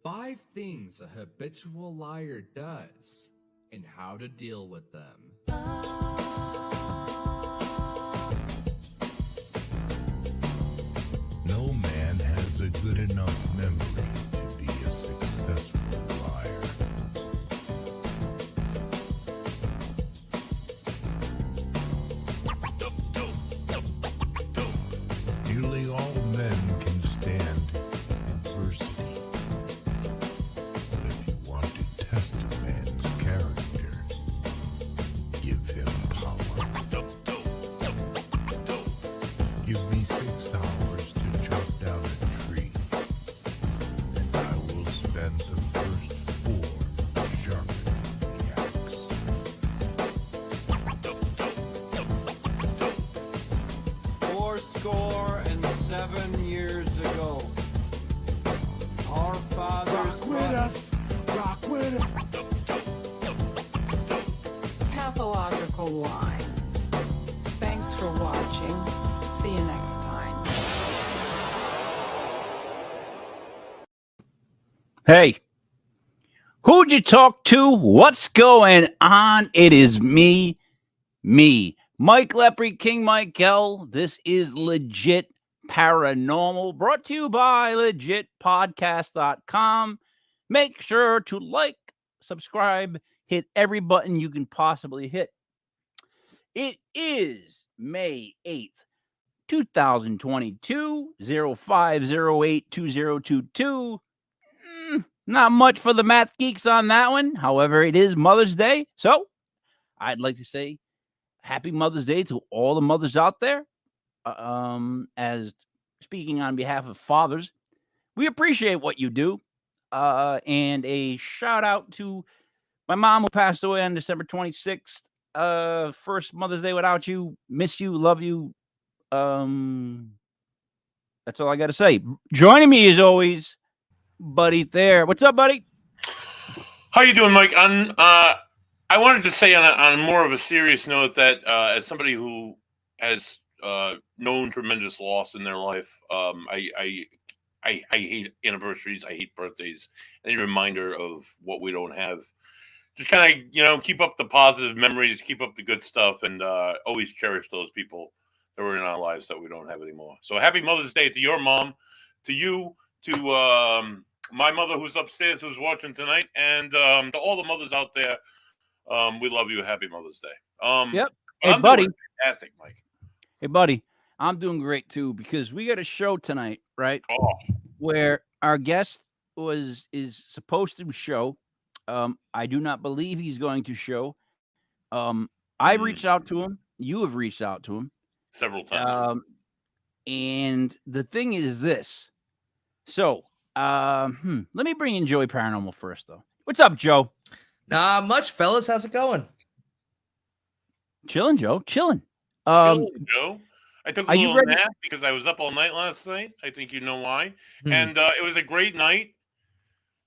5 things a habitual liar does and how to deal with them. No man has a good enough memory to be a successful liar. Nearly all men can stand adversity. But if you want to test a man's character, give him power. Give me 6 hours to chop down a tree, and I will spend the first 4 sharpening the axe. 7 years ago, our fathers Rock with us! Pathological lying. Thanks for watching. See you next time. Hey, who'd you talk to? What's going on? It is me, Mike Lepre, King Michael. This is Legit Paranormal, brought to you by legitpodcast.com. Make sure to like, subscribe, hit every button you can possibly hit. It is May 8th, 2022, 05082022. Not much for the math geeks on that one. However, it is Mother's Day, so I'd like to say happy Mother's Day to all the mothers out there. As speaking on behalf of fathers, we appreciate what you do. And a shout out to my mom who passed away on December 26th. First Mother's Day without you. Miss you, love you. That's all I got to say. Joining me as always, Buddy there. What's up, buddy? How you doing, Mike? I wanted to say on more of a serious note that as somebody who has known tremendous loss in their life, I hate anniversaries. I hate birthdays. Any reminder of what we don't have. Just kind of, keep up the positive memories, keep up the good stuff, and always cherish those people that were in our lives that we don't have anymore. So happy Mother's Day to your mom, to you, to my mother who's upstairs who's watching tonight, and to all the mothers out there. We love you. Happy Mother's Day. Yep. Hey, I'm buddy. Fantastic, Mike. Hey, buddy. I'm doing great too because we got a show tonight, right? Oh. Where our guest is supposed to show. I do not believe he's going to show. I reached out to him. You have reached out to him several times. And the thing is this. So, let me bring in Joey Paranormal first, though. What's up, Joe? Not much, fellas. How's it going? Chilling, Joe. Chilling. Joe. I took a little ready? nap because I was up all night last night. I think you know why. And it was a great night.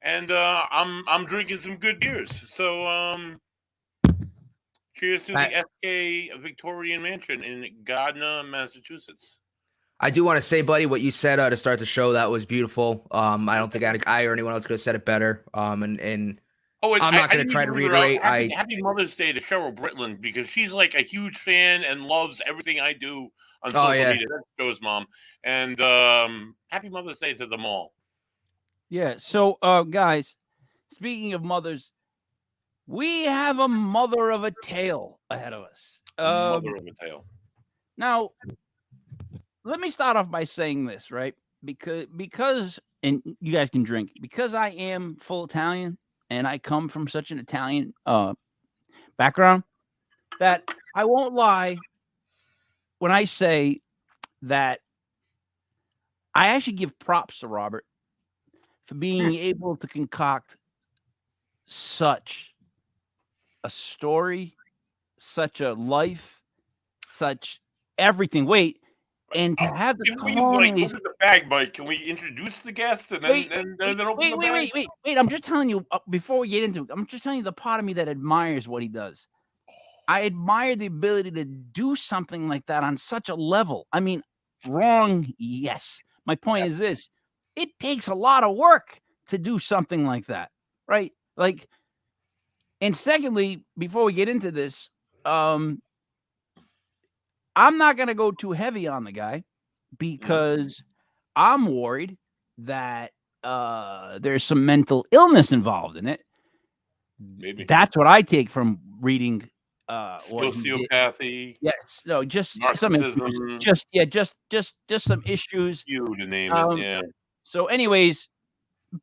And I'm drinking some good beers. So cheers to the SK Victorian Mansion in Gardner, Massachusetts. I do want to say, buddy, what you said to start the show, that was beautiful. I don't think I or anyone else could have said it better. And I'm not going to try to reiterate. Happy Mother's Day to Cheryl Britland because she's like a huge fan and loves everything I do on social media. That's Joe's mom. And happy Mother's Day to them all. Yeah. So, guys, speaking of mothers, we have a mother of a tale ahead of us. Mother of a tale. Now, let me start off by saying this, right? Because, and you guys can drink, because I am full Italian and I come from such an Italian background that I won't lie when I say that I actually give props to Robert for being able to concoct such a story, such a life, such everything. Wait. And to have the open the bag, Mike. Can we introduce the guest and then open the bag? Wait! I'm just telling you before we get into it. I'm just telling you the part of me that admires what he does. I admire the ability to do something like that on such a level. I mean, wrong, yes. My point is this: it takes a lot of work to do something like that, right? Like, and secondly, before we get into this, I'm not going to go too heavy on the guy because I'm worried that there's some mental illness involved in it. Maybe that's what I take from reading sociopathy. Yes, no, just some issues. Just some issues. You to name it, yeah. So, anyways,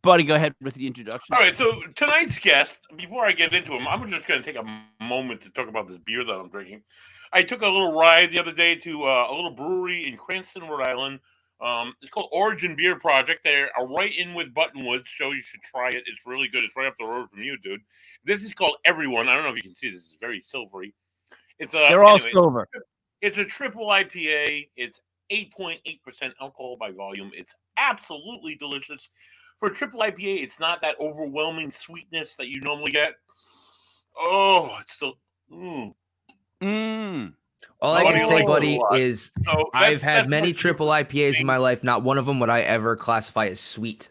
buddy, go ahead with the introduction. All right, so tonight's guest, before I get into him, I'm just going to take a moment to talk about this beer that I'm drinking. I took a little ride the other day to a little brewery in Cranston, Rhode Island. It's called Origin Beer Project. They are right in with Buttonwoods, so you should try it. It's really good. It's right up the road from you, dude. This is called Everyone. I don't know if you can see this. It's very silvery. They're all silver. It's a triple IPA. It's 8.8% alcohol by volume. It's absolutely delicious. For a triple IPA, it's not that overwhelming sweetness that you normally get. Oh, it's still. All I can say, buddy, is I've had many triple IPAs in my life. Not one of them would I ever classify as sweet.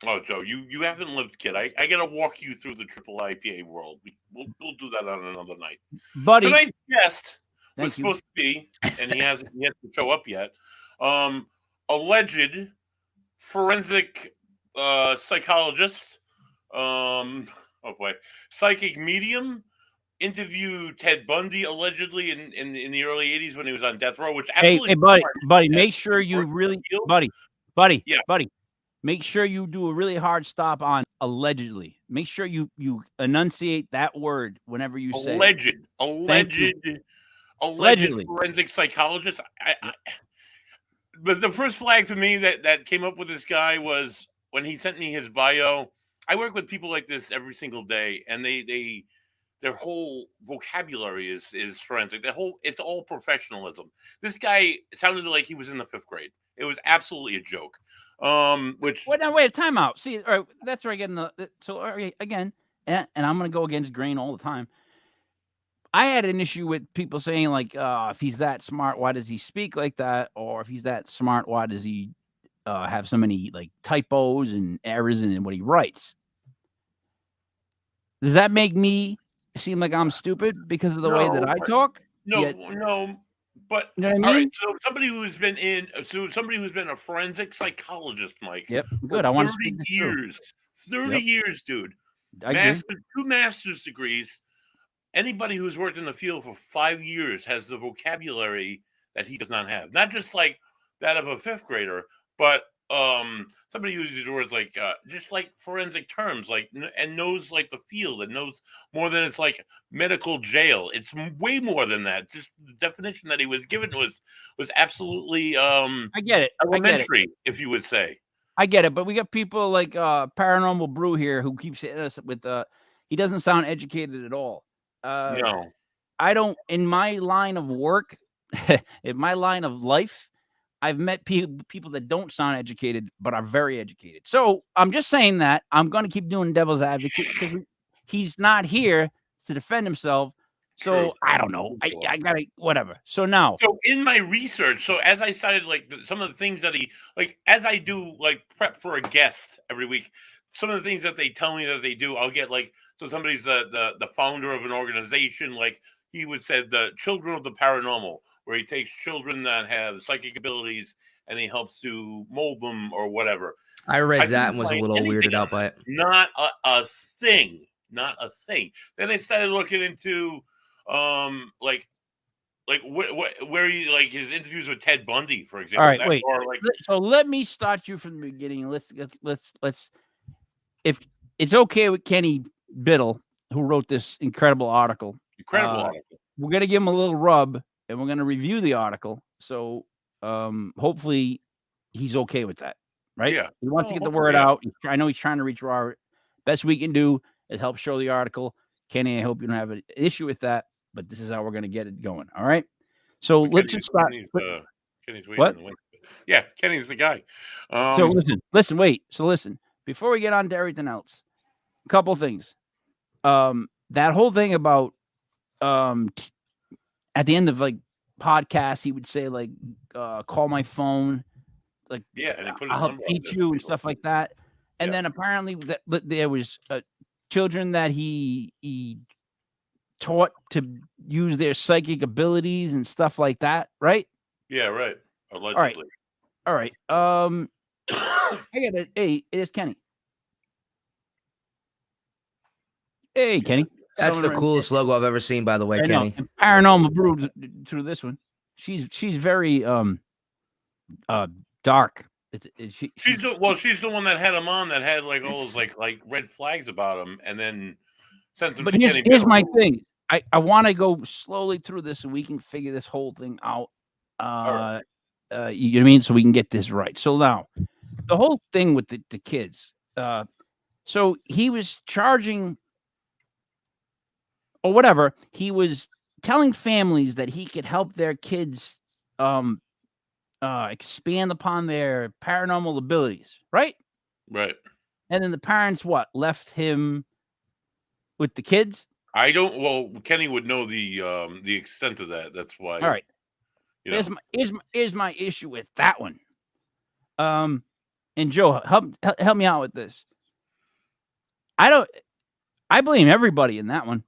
Oh, Joe, you haven't lived, kid. I got to walk you through the triple IPA world. We'll do that on another night. Buddy. Tonight's guest was supposed to be, and he hasn't yet to show up yet, alleged forensic psychologist, psychic medium, interviewed Ted Bundy allegedly in the early 80s when he was on death row, which hey buddy, make sure you really buddy, make sure you do a really hard stop on allegedly. Make sure you enunciate that word whenever you say allegedly forensic psychologist. But the first flag for me that came up with this guy was when he sent me his bio. I work with people like this every single day, and their whole vocabulary is forensic. It's all professionalism. This guy sounded like he was in the 5th grade. It was absolutely a joke. Wait, time out. See, all right, that's where I get in again, and I'm gonna go against grain all the time. I had an issue with people saying like, if he's that smart, why does he speak like that? Or if he's that smart, why does he have so many like typos and errors in what he writes? Does that make me seem like I'm stupid because of the way that I talk? No. But you know what I mean? All right, so somebody who's been a forensic psychologist, Mike. Yep, good. I want to speak 30 years, dude. Two master's degrees. Anybody who's worked in the field for 5 years has the vocabulary that he does not have. Not just like that of a 5th grader, but somebody who uses words like just like forensic terms, like, and knows like the field and knows more than it's like medical jail. It's way more than that. Just the definition that he was given was absolutely I get it. elementary, if you would say. I get it, but we got people like Paranormal Brew here who keeps hitting us with he doesn't sound educated at all. No, I don't. In my line of work, in my line of life, I've met people that don't sound educated but are very educated. So I'm just saying that I'm going to keep doing devil's advocate because he's not here to defend himself. So true. I don't know. I gotta whatever. So now, in my research, as I started like some of the things that he like, as I do like prep for a guest every week, some of the things that they tell me that they do, I'll get like, so somebody's the founder of an organization, like he would say the Children of the Paranormal, where he takes children that have psychic abilities and he helps to mold them or whatever. I read that and was a little weirded out by it. Not a thing. Then I started looking into where he like his interviews with Ted Bundy, for example. All right, wait. So let me start you from the beginning. Let's if it's okay with Kenny Biddle, who wrote this incredible article. We're gonna give him a little rub. And we're going to review the article. So hopefully he's okay with that, right? Yeah. He wants to get the word out. I know he's trying to reach our best we can do is help show the article. Kenny, I hope you don't have an issue with that, but this is how we're going to get it going. All right. So let's just start. Kenny's what? Yeah, Kenny's the guy. So listen. Before we get on to everything else, a couple things. That whole thing about at the end of like podcasts, he would say like, call my phone, like, and I'll help teach you and stuff like that. And then apparently there was children that he taught to use their psychic abilities and stuff like that, right? Yeah, right. Allegedly. All right. I got it. Hey, it is Kenny. Hey, Kenny. That's the coolest logo I've ever seen, by the way, Kenny. Paranormal Brew through this one. She's very dark. She's the one that had him on that had like all those like red flags about him, and then sent him. But here's my thing. I want to go slowly through this so we can figure this whole thing out. You know what I mean? So we can get this right. So now, the whole thing with the kids. So he was charging, or whatever. He was telling families that he could help their kids expand upon their paranormal abilities, right? Right. And then the parents left him with the kids? I don't. Well, Kenny would know the extent of that. That's why. All right. Here's my issue with that one. And Joe, help me out with this. I blame everybody in that one.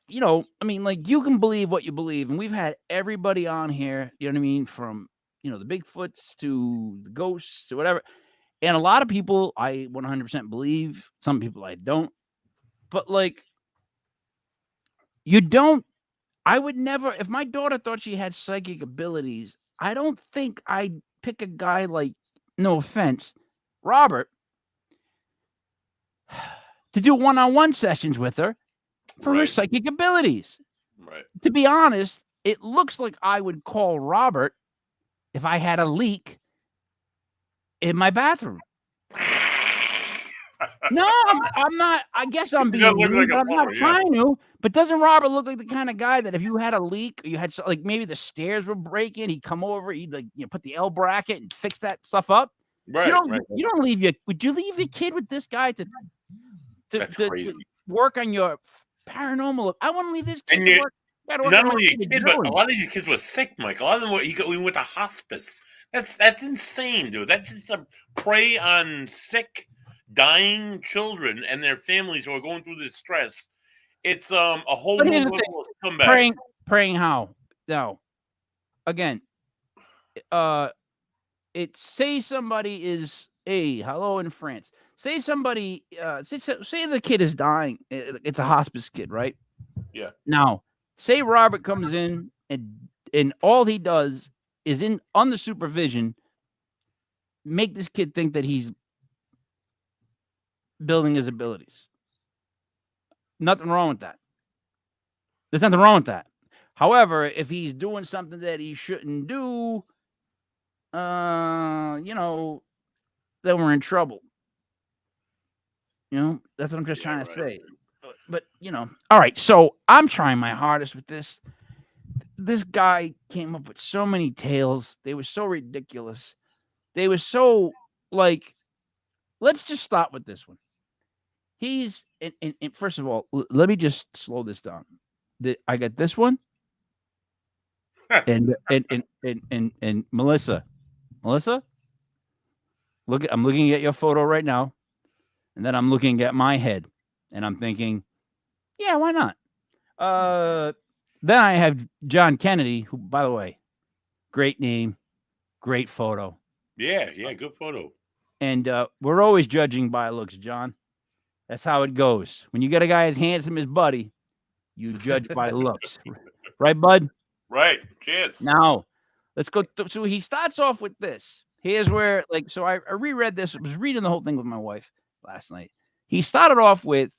You can believe what you believe, and we've had everybody on here, you know what I mean, from the Bigfoots to the ghosts to whatever. And a lot of people I 100% believe, some people I don't. But I would never, if my daughter thought she had psychic abilities, I don't think I'd pick a guy like, no offense, Robert, to do one-on-one sessions with her for her psychic abilities. Right. To be honest, it looks like I would call Robert if I had a leak in my bathroom. No, I'm not. I guess I'm being rude, I'm not trying to. But doesn't Robert look like the kind of guy that if you had a leak, or you had maybe the stairs were breaking, he'd come over, he'd put the L bracket and fix that stuff up? Right. You don't leave your. Would you leave your kid with this guy to work on your paranormal? I want to leave this kid to work. Not only a kid, but a lot of these kids were sick, Mike. A lot of them we went to hospice. That's insane, dude. That's just a prey on sick, dying children and their families who are going through this stress. It's a whole new level of comeback. Praying how? Now, again, say somebody is hello in France. Say somebody say the kid is dying. It's a hospice kid, right? Yeah. Now, say Robert comes in and all he does is under supervision make this kid think that he's building his abilities. Nothing wrong with that. There's nothing wrong with that. However, if he's doing something that he shouldn't do, then we're in trouble. That's what I'm just trying to say. But, all right. So I'm trying my hardest with this. This guy came up with so many tales. They were so ridiculous. They were so let's just start with this one. He's and first of all, let me just slow this down. I got this one, and Melissa, I'm looking at your photo right now, and then I'm looking at my head, and I'm thinking, yeah, why not? Then I have John Kennedy, who, by the way, great name, great photo. Yeah, good photo. And we're always judging by looks, John. That's how it goes. When you get a guy as handsome as Buddy, you judge by looks. Right, Bud? Right. Cheers. Now, let's go. So he starts off with this. Here's where, so I reread this. I was reading the whole thing with my wife last night. He started off with,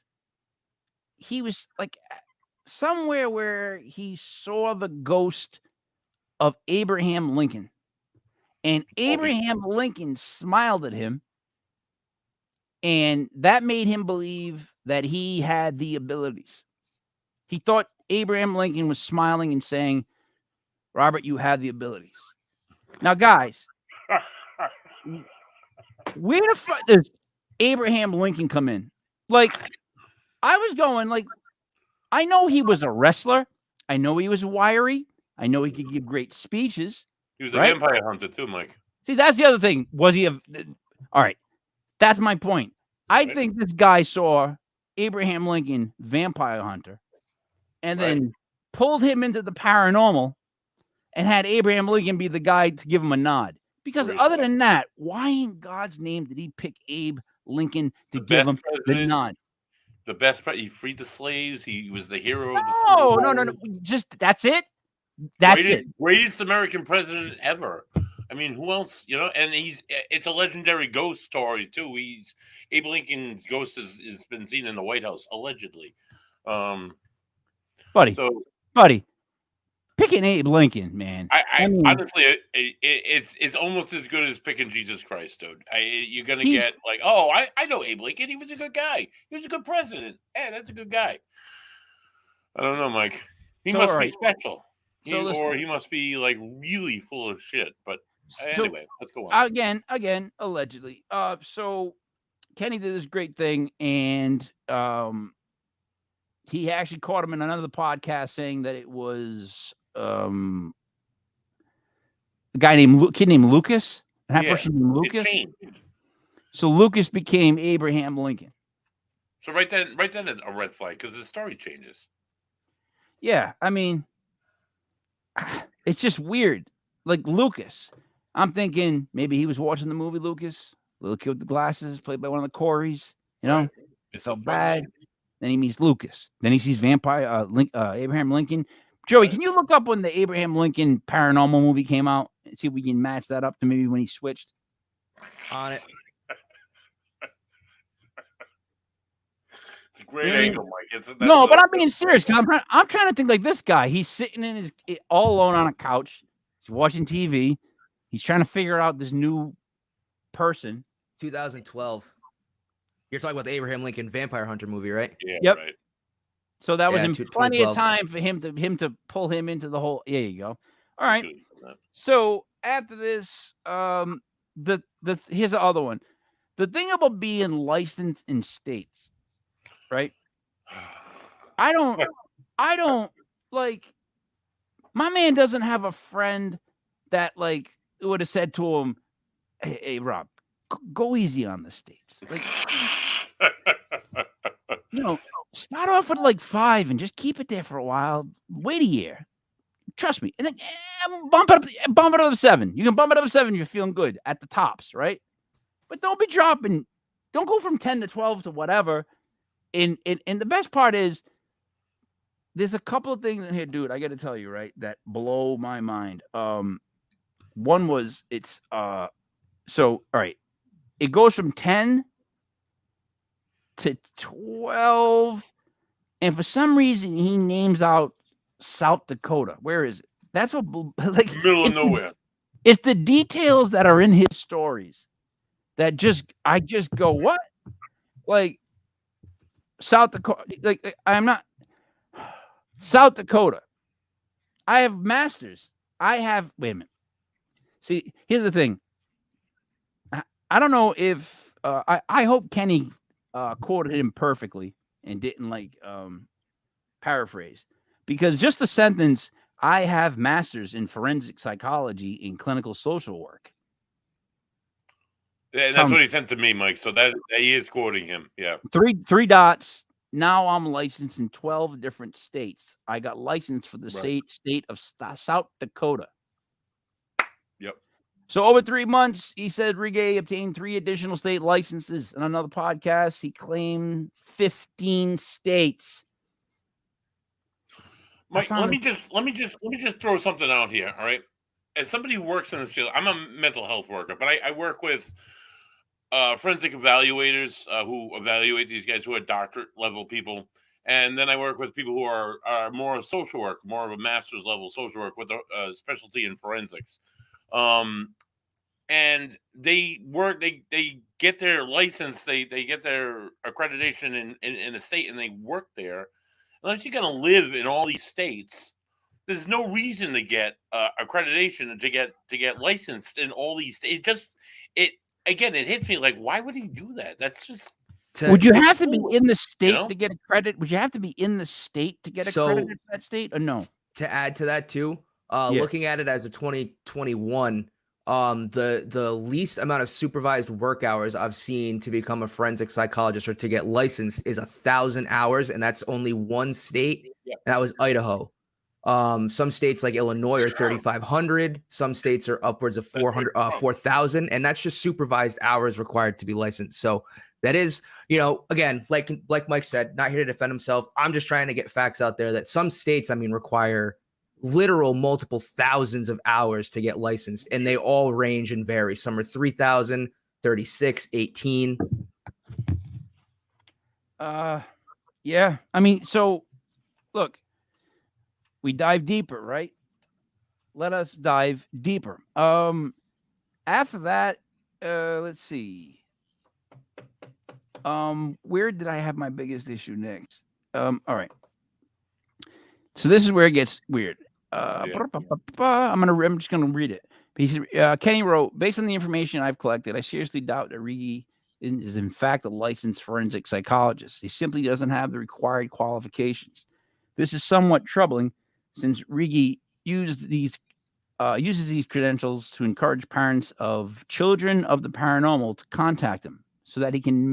he was somewhere where he saw the ghost of Abraham Lincoln. And Abraham Lincoln smiled at him. And that made him believe that he had the abilities. He thought Abraham Lincoln was smiling and saying, Robert, you have the abilities. Now, guys, where the fuck does Abraham Lincoln come in? I was going, I know he was a wrestler. I know he was wiry. I know he could give great speeches. He was a vampire hunter too, Mike. See, that's the other thing. Was he all right. That's my point. I think this guy saw Abraham Lincoln, Vampire Hunter, and then pulled him into the paranormal and had Abraham Lincoln be the guy to give him a nod. Because other than that, why in God's name did he pick Abe Lincoln to give him the nod? The best he freed the slaves. He was the hero of the Civil War. No. Just that's it. That's it. Greatest American president ever. I mean, who else? You know, and it's a legendary ghost story too. Abe Lincoln's ghost has been seen in the White House allegedly. Buddy, picking Abe Lincoln, man. I mean, honestly, it's almost as good as picking Jesus Christ, dude. You're gonna get like, oh, I know Abe Lincoln. He was a good guy. He was a good president. Hey, that's a good guy. I don't know, Mike. He must be special, or he must be like really full of shit. But anyway, let's go on. Again, allegedly. So Kenny did this great thing, and he actually caught him in another podcast saying that it was a kid named Lucas. That person named Lucas. So Lucas became Abraham Lincoln. So right then, a red flag because the story changes. Yeah, I mean, it's just weird. Like Lucas, I'm thinking maybe he was watching the movie Lucas, little kid with the glasses, played by one of the Coreys. You know, it felt bad. Then he meets Lucas. Then he sees Abraham Lincoln. Joey, can you look up when the Abraham Lincoln paranormal movie came out and see if we can match that up to maybe when he switched? On it. It's a great angle, Mike. No, but I'm being serious because I'm trying to think like this guy. He's sitting in all alone on a couch. He's watching TV. He's trying to figure out this new person. 2012. You're talking about the Abraham Lincoln Vampire Hunter movie, right? Yeah. Yep. Right. So that was in plenty of time for him to pull him into the whole. There you go. All right. So after this, here's the other one. The thing about being licensed in states, right? I don't like. My man doesn't have a friend that like would have said to him, "Hey, Rob, go easy on the states." Like, you know, start off with like 5 and just keep it there for a while. Wait a year. Trust me. And then bump it up to 7. You can bump it up to 7 if you're feeling good at the tops, right? But don't be dropping. Don't go from 10 to 12 to whatever. And the best part is there's a couple of things in here, dude, I got to tell you, right, that blow my mind. One was so all right. It goes from 10 to 12, and for some reason he names out South Dakota. Where is it? That's what like middle of nowhere. It's the details that are in his stories that I just go, what? Like South Dakota, like I'm not South Dakota. I have masters. Wait a minute. See, here's the thing. I don't know if I hope Kenny quoted him perfectly and didn't like paraphrase, because just the sentence, I have masters in forensic psychology in clinical social work. Yeah, that's what he sent to me, Mike. So that he is quoting him. Yeah. 3 dots. Now I'm licensed in 12 different states. I got licensed for the state of South Dakota. Yep. So over 3 months, he said Righi obtained 3 additional state licenses. In another podcast, he claimed 15 states. Mike, let me just throw something out here. All right. As somebody who works in this field, I'm a mental health worker, but I work with forensic evaluators who evaluate these guys who are doctorate level people. And then I work with people who are more social work, more of a master's level social work with a specialty in forensics. And they get their license, they get their accreditation in a state, and they work there. Unless you're going to live in all these states, there's no reason to get accreditation and to get licensed in all these states. It hits me like, why would he do that? That's just. Would you have to be in the state to get accredited? Would you have to be in the state to get accredited to that state, or no? To add to that too, looking at it as a 2021, The least amount of supervised work hours I've seen to become a forensic psychologist or to get licensed is 1,000 hours, and that's only one state, and that was Idaho. Some states like Illinois are 3,500. Some states are upwards of 4,000, and that's just supervised hours required to be licensed. So that is, again, like Mike said, not here to defend himself. I'm just trying to get facts out there that some states, require literal multiple thousands of hours to get licensed, and they all range and vary. Some are 3,000, 36, 18. Yeah. So look, we dive deeper, right? Let us dive deeper. After that, let's see. Where did I have my biggest issue next? All right. So this is where it gets weird. I'm just gonna read it. He said, Kenny wrote, based on the information I've collected, I seriously doubt that Righi is in fact a licensed forensic psychologist. He simply doesn't have the required qualifications. This is somewhat troubling, since Righi uses these credentials to encourage parents of children of the paranormal to contact him, so that he can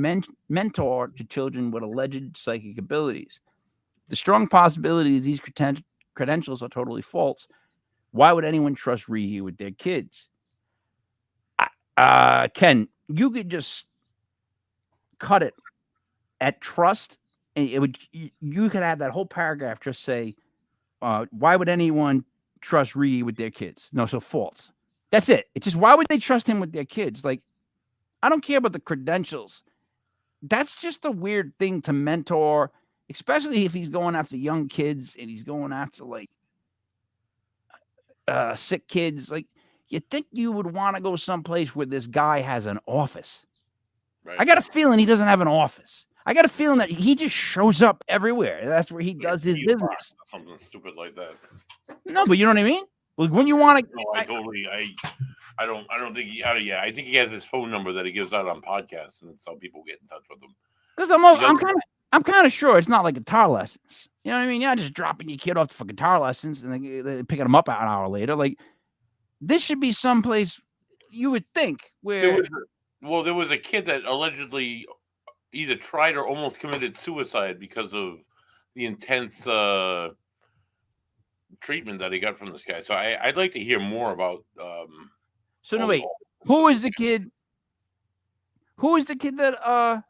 mentor to children with alleged psychic abilities. The strong possibility is these credentials are totally false. Why would anyone trust Righi with their kids? Ken, you could just cut it at trust, and you could have that whole paragraph just say, why would anyone trust Righi with their kids? No, so false. That's it. It's just, why would they trust him with their kids? Like, I don't care about the credentials. That's just a weird thing to mentor, especially if he's going after young kids and he's going after sick kids. Like, you think you would want to go someplace where this guy has an office. Right. I got a feeling he doesn't have an office. I got a feeling that he just shows up everywhere. That's where he does his business. Something stupid like that. No, but you know what I mean? Like, when you want to... No, I don't think he... I think he has his phone number that he gives out on podcasts, and that's how people get in touch with him. Because I'm kind of sure it's not like guitar lessons. You know what I mean? You're not just dropping your kid off for guitar lessons and then picking them up an hour later. Like, this should be someplace you would think where... There was a kid that allegedly either tried or almost committed suicide because of the intense treatment that he got from this guy. So I'd like to hear more about... So, no, wait. Who is the kid? Who is the kid that...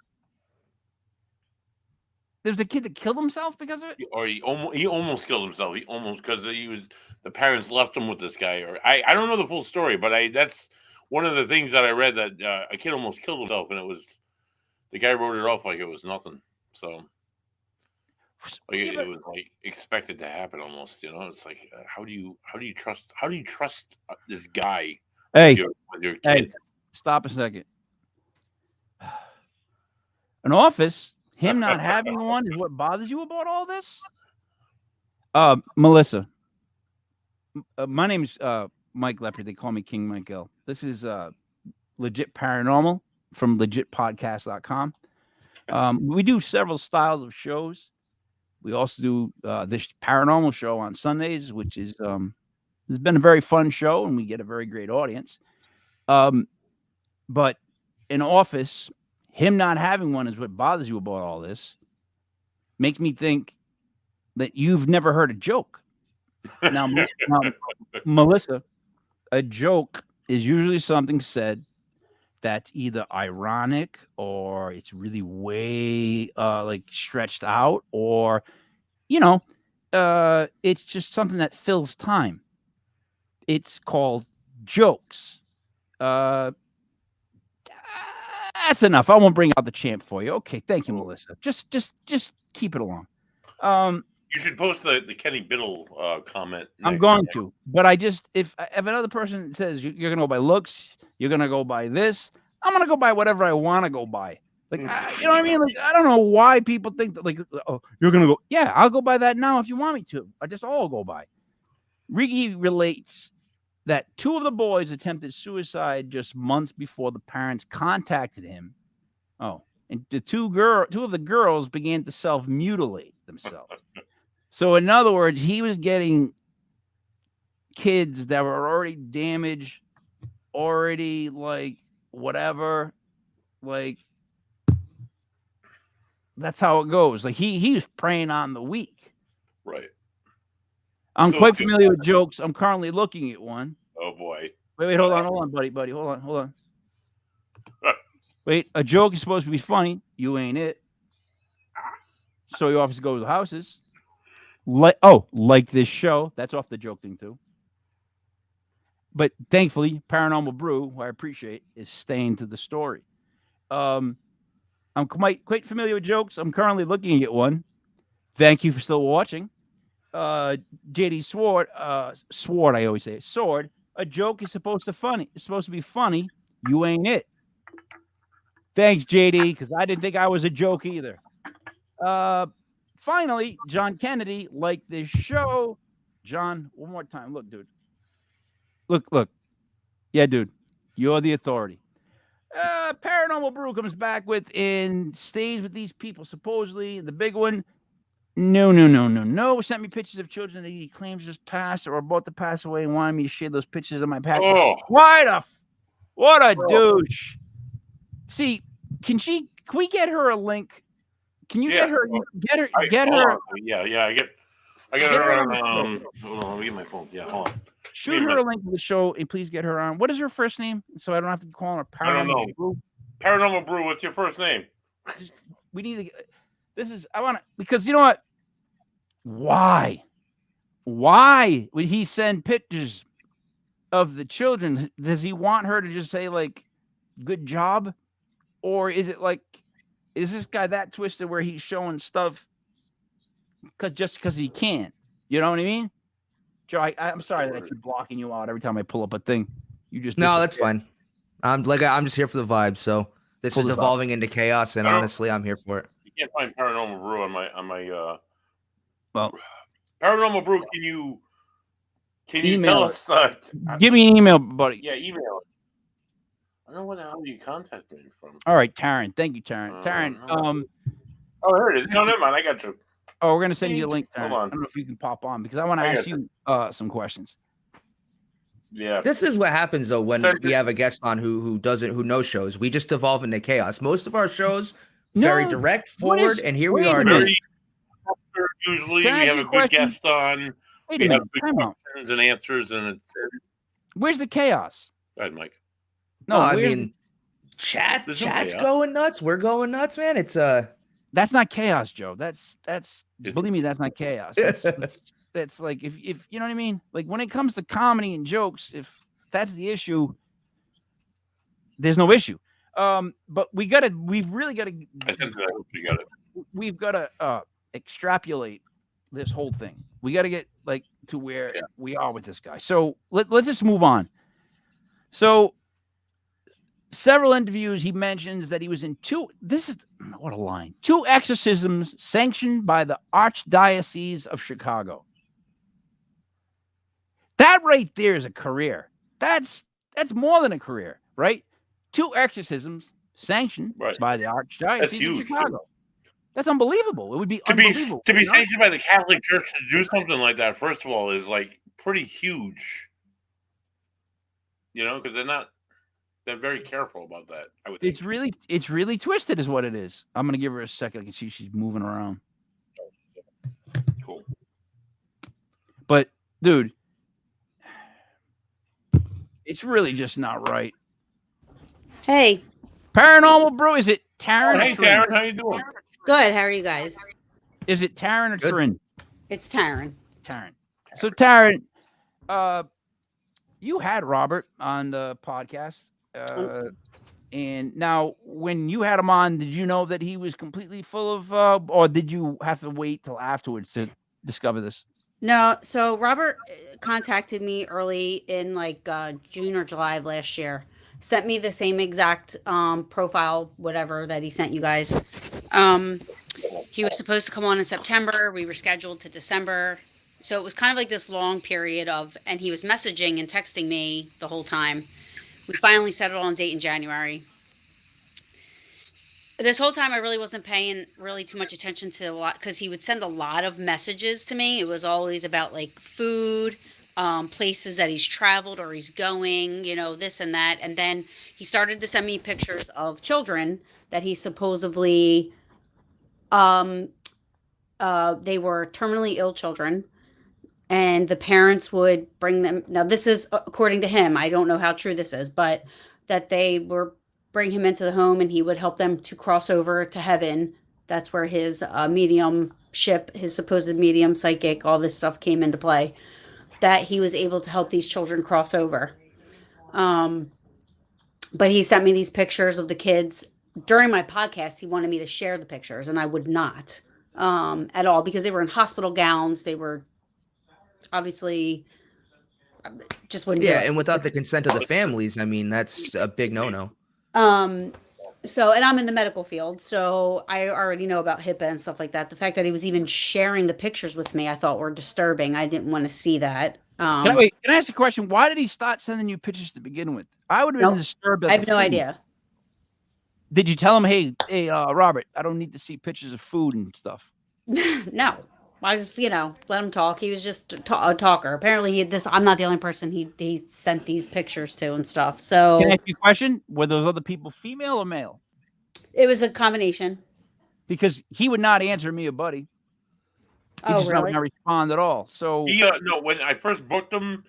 There's a kid that killed himself because of it? Or he almost killed himself. He almost, because the parents left him with this guy. Or I don't know the full story, but that's one of the things that I read, that a kid almost killed himself, and the guy wrote it off like it was nothing. So it was like expected to happen almost. It's like, how do you trust this guy? Hey, with your kid? Hey, stop a second. An office. Him not having one is what bothers you about all this? Melissa. My name's Mike Lepre. They call me King Mike L. This is Legit Paranormal from legitpodcast.com. We do several styles of shows. We also do this paranormal show on Sundays, which is has been a very fun show, and we get a very great audience. But in office, him not having one is what bothers you about all this. Makes me think that you've never heard a joke. Now, Melissa, a joke is usually something said that's either ironic or it's really way stretched out, or it's just something that fills time. It's called jokes. That's enough. I won't bring out the champ for you. Okay, thank you, Melissa. Just keep it along. You should post the Kenny Biddle comment. I'm going to, but if another person says you're gonna go by looks, you're gonna go by this, I'm gonna go by whatever I want to go by. Like, you know what I mean? Like, I don't know why people think that, like, oh, you're gonna go. Yeah, I'll go by that now if you want me to. I just all go by. Righi relates that two of the boys attempted suicide just months before the parents contacted him. Oh, and the two of the girls began to self-mutilate themselves. So in other words, he was getting kids that were already damaged already like whatever, like that's how it goes. Like he was preying on the weak. Right. I'm So quite good. familiar with jokes. I'm currently looking at one. Oh boy. Wait, hold on, buddy, hold on. Wait, a joke is supposed to be funny. You ain't it. So you obviously go to the houses. Like this show. That's off the joke thing too. But thankfully, Paranormal Brew, who I appreciate, is staying to the story. I'm quite familiar with jokes. I'm currently looking at one. Thank you for still watching. JD Sword, I always say Sword. A joke is supposed to be funny. You ain't it. Thanks, JD, because I didn't think I was a joke either. Finally, John Kennedy, like this show. John, one more time. Look, dude. Look. Yeah, dude. You're the authority. Paranormal Brew comes back with and stays with these people. Supposedly, the big one. No. Sent me pictures of children that he claims just passed or are about to pass away and wanted me to share those pictures of my pack. Oh. What a douche. See, can we get her a link? Can you get her? Get her. Yeah. I got her on. Hold on, let me get my phone. Yeah, hold on. Shoot her a link to the show and please get her on. What is her first name? So I don't have to call her Paranormal. I don't know. Brew. Paranormal Brew. What's your first name? We need to. I want to, because you know what? Why would he send pictures of the children? Does he want her to just say like, "Good job," or is it like, is this guy that twisted where he's showing stuff because he can? You know what I mean, Joe? I'm sorry that I keep blocking you out every time I pull up a thing. You just No, that's fine. I'm just here for the vibe. So this is devolving into chaos, and honestly, I'm here for it. You can't find Paranormal Brew on my. Well, Paranormal Brew, can you tell us? Give me an email, buddy. Yeah, email. I don't know where the hell you contact me from. All right, Taryn. Thank you, Taryn. Taryn. Oh, here it is. No, never mind. I got you. Oh, we're gonna send you a link, Taryn. Hold on. I don't know if you can pop on because I want to ask you some questions. Yeah. This is what happens though when we have a guest on who knows shows. We just devolve into chaos. Most of our shows very direct, forward, and here we are. Usually we have a good guest on. Wait we a have minute. good Time out. questions and answers, and it's. Where's the chaos? Go ahead, Mike. No, I mean, chat's going nuts. We're going nuts, man. It's That's not chaos, Joe. That's believe me, that's not chaos. That's like if you know what I mean. Like when it comes to comedy and jokes, if that's the issue, there's no issue. But we've really gotta. I think that I hope you got it. We've got to extrapolate this whole thing. We got to get like to where we are with this guy. So let's just move on. So several interviews, he mentions that he was in what a line. 2 exorcisms sanctioned by the Archdiocese of Chicago. That right there is a career. That's more than a career, right? 2 exorcisms sanctioned by the Archdiocese of Chicago. That's unbelievable. It would be unbelievable. To be sanctioned by the Catholic Church to do something like that, first of all, is like pretty huge. You know, because they're very careful about that. I would think. It's really twisted, is what it is. I'm gonna give her a second. I can see she's moving around. Cool. But dude, it's really just not right. Hey. Paranormal Brew, is it Taryn? Hey, Taryn, how you doing? Good. How are you guys? Is it Taryn or Taryn? It's Taryn. Taryn. So Taryn, you had Robert on the podcast, and now when you had him on, did you know that he was completely full of, or did you have to wait till afterwards to discover this? No. So Robert contacted me early in like June or July of last year. Sent me the same exact profile, whatever that he sent you guys. He was supposed to come on in September. We were scheduled to December. So it was kind of like this long period and he was messaging and texting me the whole time. We finally settled on a date in January. This whole time I really wasn't paying really too much attention to a lot because he would send a lot of messages to me. It was always about like food, places that he's traveled or he's going, this and that. And then he started to send me pictures of children that he supposedly, they were terminally ill children. And the parents would bring them. Now, this is according to him. I don't know how true this is, but that they were bring him into the home and he would help them to cross over to heaven. That's where his mediumship, his supposed medium, psychic, all this stuff came into play. That he was able to help these children cross over. But he sent me these pictures of the kids. During my podcast, he wanted me to share the pictures, and I would not at all because they were in hospital gowns. They were obviously just wouldn't. Yeah, and without the consent of the families, I mean, that's a big no-no. So, and I'm in the medical field, so I already know about HIPAA and stuff like that. The fact that he was even sharing the pictures with me, I thought were disturbing. I didn't want to see that. Can I ask a question? Why did he start sending you pictures to begin with? I would have been disturbed. I have no idea. Did you tell him, hey, Robert, I don't need to see pictures of food and stuff? No. I just, let him talk. He was just a talker. Apparently, I'm not the only person he sent these pictures to and stuff. So, can I ask you a question? Were those other people female or male? It was a combination. Because he would not answer me or Buddy. He just really? not respond at all. So no, when I first booked him,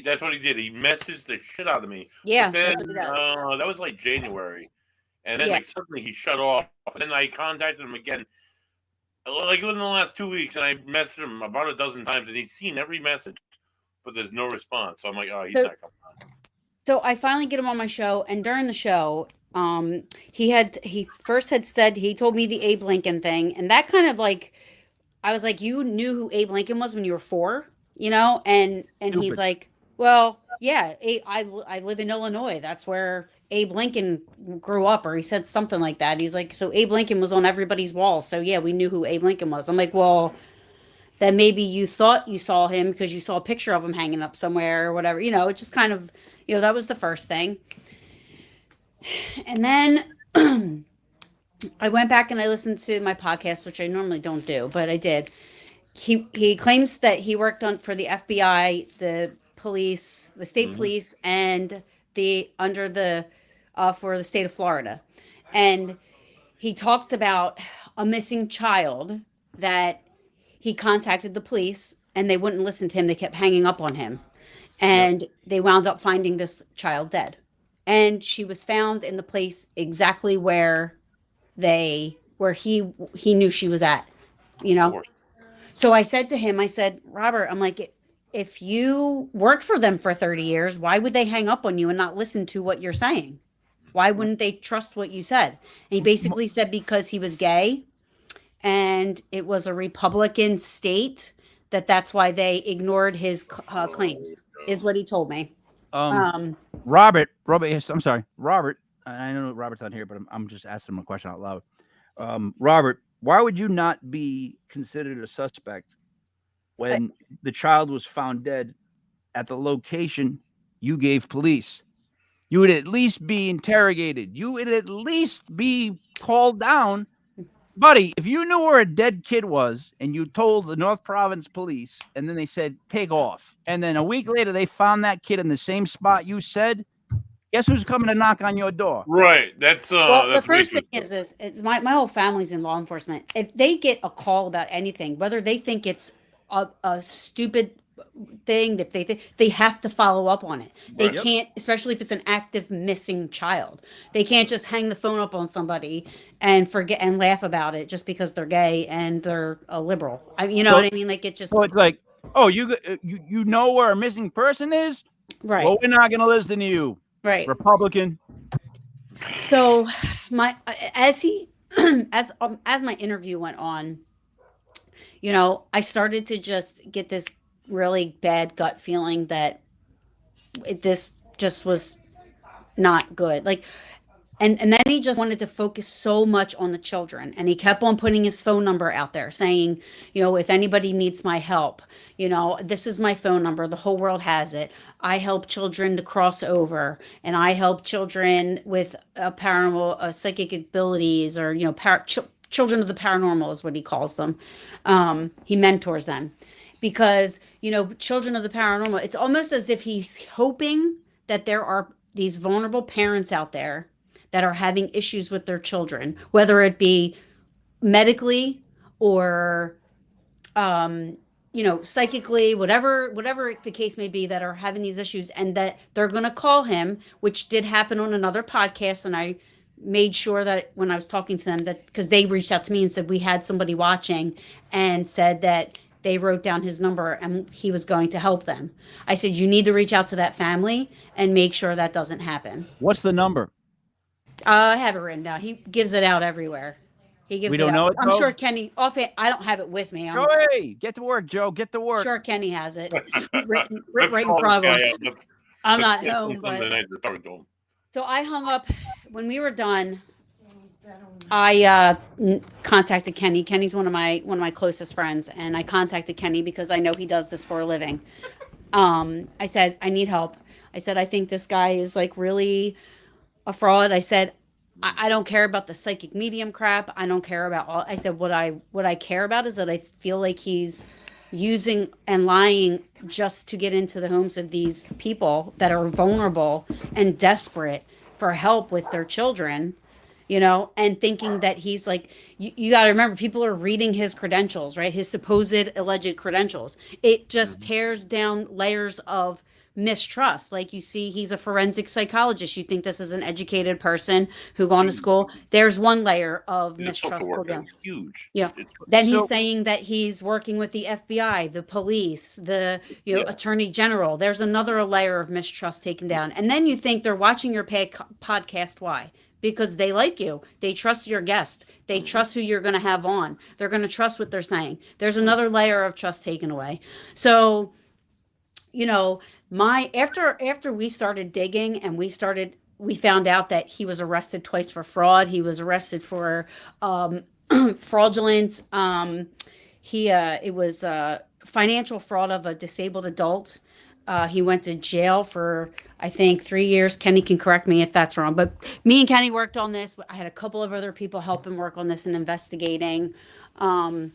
that's what he did. He messaged the shit out of me. Yeah, but then, that's what he does. that was like January, and then suddenly he shut off. And then I contacted him again. Like within the last 2 weeks, and I messaged him about a dozen times, and he's seen every message, but there's no response. So I'm like, oh, he's not coming on. So I finally get him on my show, and during the show, he first had said he told me the Abe Lincoln thing, and that kind of like, I was like, you knew who Abe Lincoln was when you were 4, and he's like, well, yeah, I live in Illinois. That's where Abe Lincoln grew up, or he said something like that. He's like, so Abe Lincoln was on everybody's walls. So yeah, we knew who Abe Lincoln was. I'm like, well, then maybe you thought you saw him because you saw a picture of him hanging up somewhere or whatever. It just kind of, that was the first thing. And then I went back and I listened to my podcast, which I normally don't do, but I did. He claims that he worked for the FBI, the police, the state police, and for the state of Florida. And he talked about a missing child that he contacted the police and they wouldn't listen to him. They kept hanging up on him. And they wound up finding this child dead. And she was found in the place exactly where he knew she was at, So I said to him, Robert, I'm like, if you worked for them for 30 years, why would they hang up on you and not listen to what you're saying? Why wouldn't they trust what you said? And he basically said because he was gay and it was a Republican state, that's why they ignored his claims, is what he told me. Robert, I'm sorry. Robert, I know Robert's not here, but I'm just asking him a question out loud. Robert, why would you not be considered a suspect when the child was found dead at the location you gave police? You would at least be interrogated. You would at least be called down. Buddy, if you knew where a dead kid was and you told the North Province police and then they said, take off. And then a week later, they found that kid in the same spot you said, guess who's coming to knock on your door? Right. That's the first thing is my whole family's in law enforcement. If they get a call about anything, whether they think it's a stupid thing that they have to follow up on it. They can't, especially if it's an active missing child. They can't just hang the phone up on somebody and forget and laugh about it just because they're gay and they're a liberal. What I mean? Like it just. So it's like, oh, you know where a missing person is, right? Well, we're not going to listen to you, right? Republican. So as my interview went on, I started to just get this really bad gut feeling that this just was not good. Like, and then he just wanted to focus so much on the children. And he kept on putting his phone number out there saying, if anybody needs my help, this is my phone number. The whole world has it. I help children to cross over, and I help children with paranormal psychic abilities, or, children of the paranormal is what he calls them. He mentors them. because, you know, children of the paranormal, it's almost as if he's hoping that there are these vulnerable parents out there that are having issues with their children, whether it be medically or, you know, psychically, whatever the case may be, that are having these issues, and that they're going to call him, which did happen on another podcast. And I made sure that when I was talking to them, that because they reached out to me and said we had somebody watching and said that they wrote down his number and he was going to help them. I said, you need to reach out to that family and make sure that doesn't happen. What's the number? I have it written down. He gives it out everywhere. He gives We it don't out. know it, I'm though? sure Kenny, I don't have it with me. I'm Joey, get to work, Joe. Get to work. sure Kenny has it. It's Let's right in call front the of guy him. up. Let's- I'm not let's get home, him but Sunday night to talk to him. so I hung up when we were done. I contacted Kenny. Kenny's one of my closest friends, and I contacted Kenny because I know he does this for a living. I said, I need help. I said, I think this guy is like really a fraud. I said, I don't care about the psychic medium crap. I don't care about all. I said, what I care about is that I feel like he's using and lying just to get into the homes of these people that are vulnerable and desperate for help with their children, you know, and thinking that he's like, you got to remember, people are reading his credentials, right? His supposed alleged credentials. It just tears down layers of mistrust. Like, you see, he's a forensic psychologist. You think this is an educated person who gone to school. There's one layer of His mistrust social pulled work down. is huge. Yeah. It's- Then he's So- saying that he's working with the FBI, the police, the Yeah. attorney general. There's another layer of mistrust taken down. And then you think they're watching your podcast. Why? Because they like you. They trust your guest. They trust who you're going to have on. They're going to trust what they're saying. There's another layer of trust taken away. So, you know, after we started digging and we found out that he was arrested twice for fraud. He was arrested for fraudulent. It was financial fraud of a disabled adult. He went to jail for, I think, 3 years. Kenny can correct me if that's wrong. But me and Kenny worked on this. I had a couple of other people help him work on this and investigating. And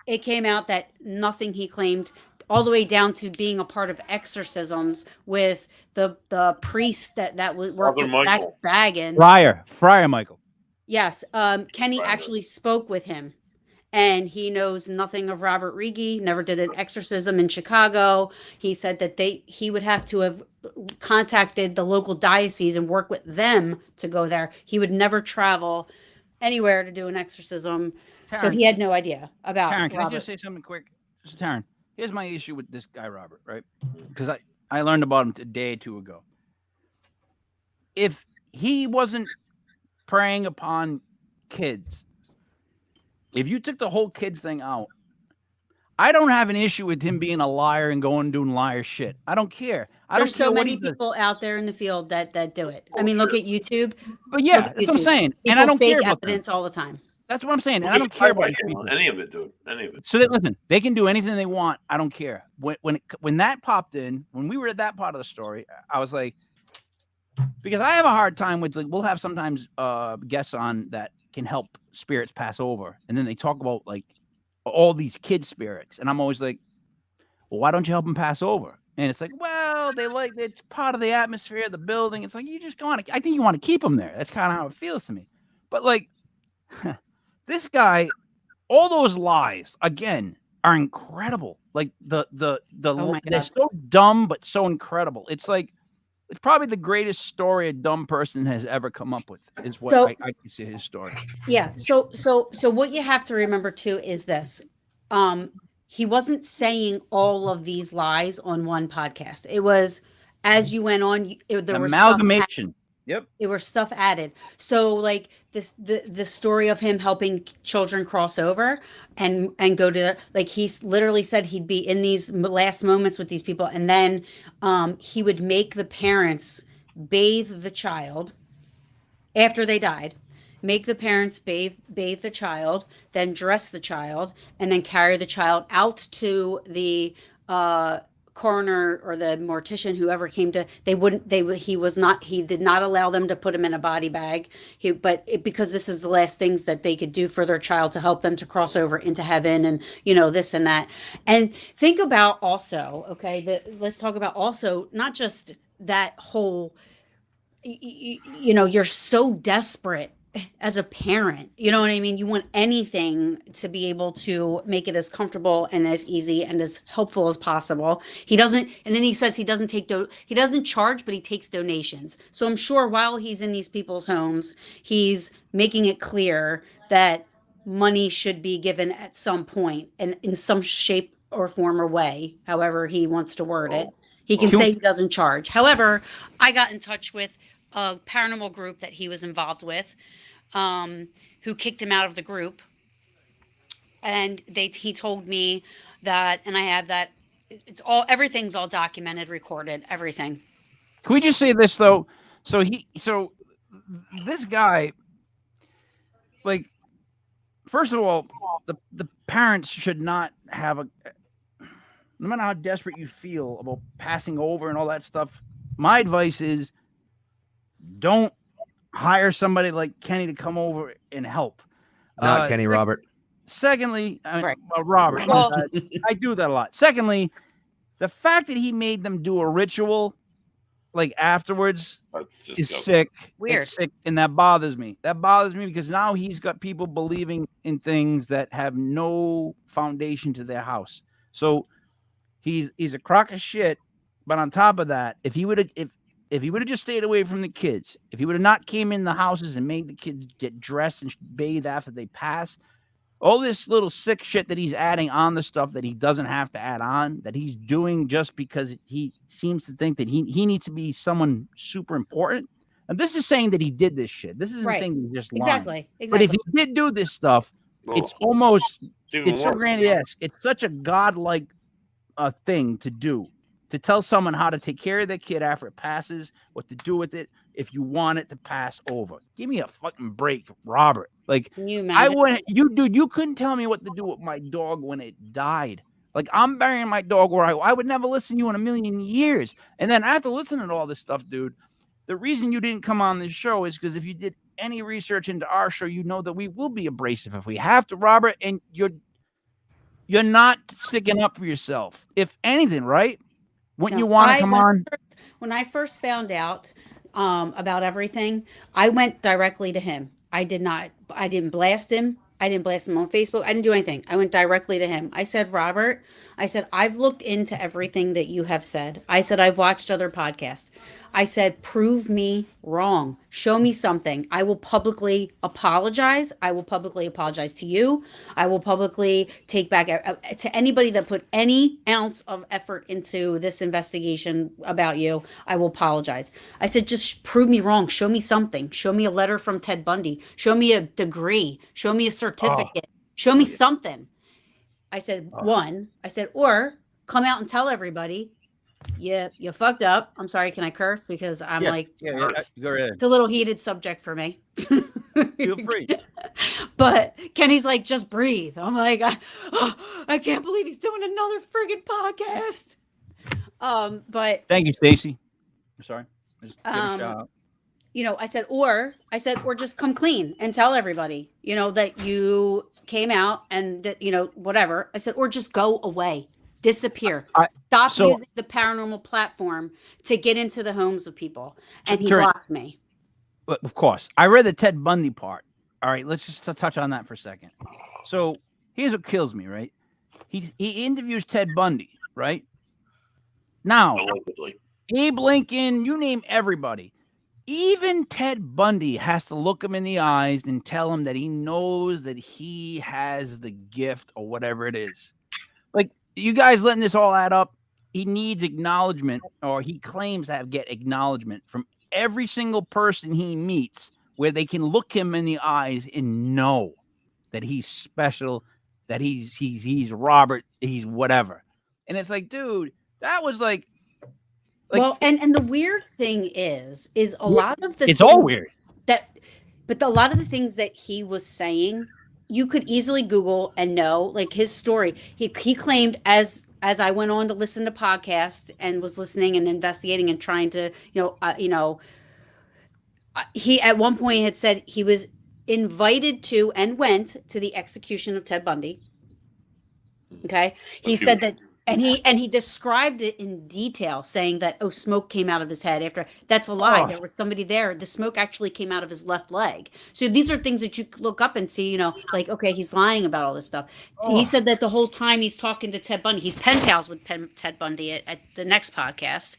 it came out that nothing he claimed, all the way down to being a part of exorcisms with the priest that would work Father with Michael. Baggins. Friar Michael. Yes. Kenny Right. actually spoke with him, and he knows nothing of Robert Righi, never did an exorcism in Chicago. He said that he would have to have contacted the local diocese and work with them to go there. He would never travel anywhere to do an exorcism. So Taryn, he had no idea about Taryn, can I Robert. just say something quick? So, Taryn, here's my issue with this guy, Robert, right? Because I learned about him a day or two ago. If he wasn't preying upon kids, if you took the whole kids thing out, I don't have an issue with him being a liar and going and doing liar shit. I don't care. There's so care what many he does. people out there in the field that do it. I mean, look at YouTube. But yeah, Look at that's what I'm YouTube. saying. And People I don't fake care about them. evidence all the time. That's what I'm saying. And I don't care about these people. any of it, dude. Any of it. So that, listen, they can do anything they want. I don't care. When that popped in, when we were at that part of the story, I was like, because I have a hard time with, like, we'll have sometimes guests on that can help spirits pass over, and then they talk about like all these kid spirits, and I'm always like, well, why don't you help them pass over? And it's like, well, it's part of the atmosphere of the building. It's like, you just want to, I think you want to keep them there. That's kind of how it feels to me. But like, this guy, all those lies again are incredible. Like Oh my they're God. so dumb but so incredible. It's like, it's probably the greatest story a dumb person has ever come up with. Is what So- I consider his story. Yeah. So what you have to remember too is this. He wasn't saying all of these lies on one podcast. It was as you went on, there was Amalgamation. Yep. It were stuff added. So like the story of him helping children cross over and go to, like, he's literally said he'd be in these last moments with these people, and then he would make the parents bathe the child after they died, make the parents bathe the child, then dress the child, and then carry the child out to the coroner or the mortician, whoever came to, he did not allow them to put him in a body bag. Because this is the last things that they could do for their child to help them to cross over into heaven, and this and that. And think about also, okay, let's talk about also not just that whole, you're so desperate as a parent, you know what I mean? You want anything to be able to make it as comfortable and as easy and as helpful as possible. He doesn't, and then he says he doesn't he doesn't charge, but he takes donations. So I'm sure while he's in these people's homes, he's making it clear that money should be given at some point and in some shape or form or way, however he wants to word it. He can say he doesn't charge. However, I got in touch with a paranormal group that he was involved with, who kicked him out of the group. And he told me that, and I have that, everything's all documented, recorded, everything. Can we just say this though? So this guy, like, first of all, the parents should not have no matter how desperate you feel about passing over and all that stuff, my advice is don't hire somebody like Kenny to come over and help. Not Kenny, Robert. Secondly, Right. Robert, Well- I do that a lot. Secondly, the fact that he made them do a ritual like afterwards is sick. Weird. It's sick, and that bothers me. That bothers me because now he's got people believing in things that have no foundation to their house. So he's a crock of shit. But on top of that, if he would have just stayed away from the kids, if he would have not came in the houses and made the kids get dressed and bathe after they pass, all this little sick shit that he's adding on the stuff that he doesn't have to add on, that he's doing just because he seems to think that he needs to be someone super important. And this is saying that he did this shit. This isn't Right. saying he just lied. Exactly. But if he did do this stuff, it's almost, even it's so worse. grandiose. It's such a godlike thing to do. To tell someone how to take care of their kid after it passes, what to do with it, if you want it to pass over. Give me a fucking break, Robert. Like, Can you imagine? you couldn't tell me what to do with my dog when it died. Like, I'm burying my dog where I would never listen to you in a million years. And then after listening to all this stuff, dude, the reason you didn't come on this show is because if you did any research into our show, you know that we will be abrasive if we have to, Robert, and you're not sticking up for yourself. If anything, right? Wouldn't you want to come on? When I first found out about everything, I went directly to him. I didn't blast him. I didn't blast him on Facebook. I didn't do anything. I went directly to him. I said, Robert, I've looked into everything that you have said. I said, I've watched other podcasts. I said, prove me wrong. Show me something. I will publicly apologize. I will publicly apologize to you. I will publicly take back to anybody that put any ounce of effort into this investigation about you. I will apologize. I said, just prove me wrong. Show me something. Show me a letter from Ted Bundy. Show me a degree. Show me a certificate. Show me something. I said, or come out and tell everybody, yeah, you fucked up. I'm sorry. Can I curse? Because I'm Yeah, go ahead. it's a little heated subject for me. Feel free. But Kenny's like, just breathe. I'm like, I can't believe he's doing another friggin' podcast. But Thank you, Stacy. I'm sorry. Just give a shout out. I said, or just come clean and tell everybody, that you came out and that, whatever. I said, or just go away, disappear, stop using the paranormal platform to get into the homes of people. And he blocked me. But of course, I read the Ted Bundy part. All right, let's just touch on that for a second. So here's what kills me, right? He interviews Ted Bundy, right? Now, Allegedly. Abe Lincoln, you name everybody. Even Ted Bundy has to look him in the eyes and tell him that he knows that he has the gift or whatever it is. Like, you guys letting this all add up, he needs acknowledgement, or he claims to get acknowledgement from every single person he meets, where they can look him in the eyes and know that he's special, that he's Robert, he's whatever. And it's like, dude, that was like Well, and the weird thing is a lot of the it's all weird. But a lot of the things that he was saying, you could easily Google and know, like his story. He claimed, as as I went on to listen to podcasts and was listening and investigating and trying to, he at one point had said he was invited to and went to the execution of Ted Bundy. Okay. He said that, and he described it in detail, saying that, oh, smoke came out of his head after. That's a lie. There was somebody there. The smoke actually came out of his left leg. So these are things that you look up and see, like, okay, he's lying about all this stuff. He said that the whole time he's talking to Ted Bundy, he's pen pals with Ted Bundy at the next podcast.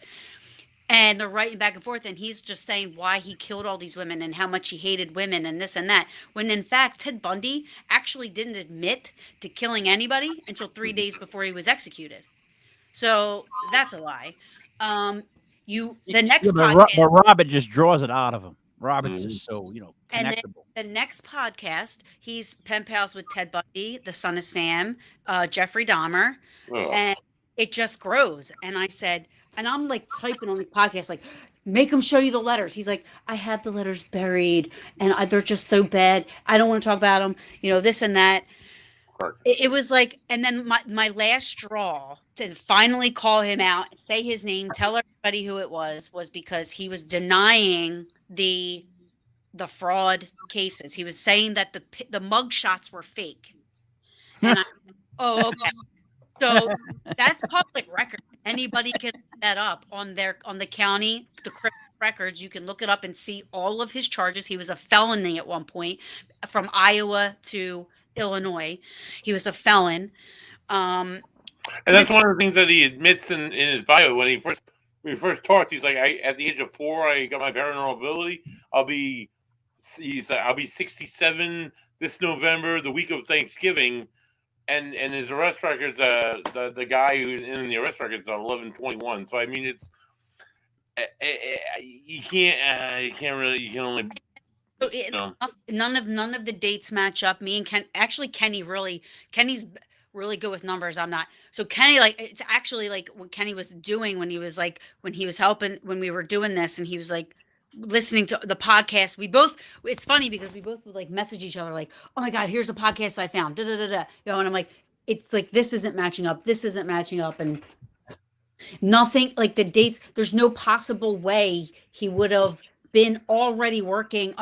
And they're writing back and forth, and he's just saying why he killed all these women and how much he hated women and this and that. When in fact, Ted Bundy actually didn't admit to killing anybody until 3 days before he was executed. So that's a lie. The next podcast, but Robert just draws it out of him. Robert's just so connectable. And then the next podcast, he's pen pals with Ted Bundy, the son of Sam, Jeffrey Dahmer, and it just grows. And I said. And I'm like typing on this podcast, like, make him show you the letters. He's like, I have the letters buried and they're just so bad. I don't want to talk about them, this and that. It was like, and then my last straw to finally call him out, say his name, tell everybody who it was because he was denying the fraud cases. He was saying that the mug shots were fake. And okay. So that's public record. Anybody can look that up on the county, the criminal records. You can look it up and see all of his charges. He was a felony at one point, from Iowa to Illinois. He was a felon. And that's one of the things that he admits in his bio when he first talked. He's like, at the age of 4, I got my paranormal ability. I'll be 67 this November, the week of Thanksgiving. And his arrest records, the guy who's in the arrest records are 11/21. So I mean, it's you can only. None of the dates match up. Me and Kenny's really good with numbers. I'm not. So Kenny, it's actually like what Kenny was doing when he was helping when we were doing this, and he was like listening to the podcast. It's funny because we both would like message each other like, oh my God, here's a podcast I found. And I'm like, it's like, this isn't matching up. And nothing, like the dates, there's no possible way he would have been already working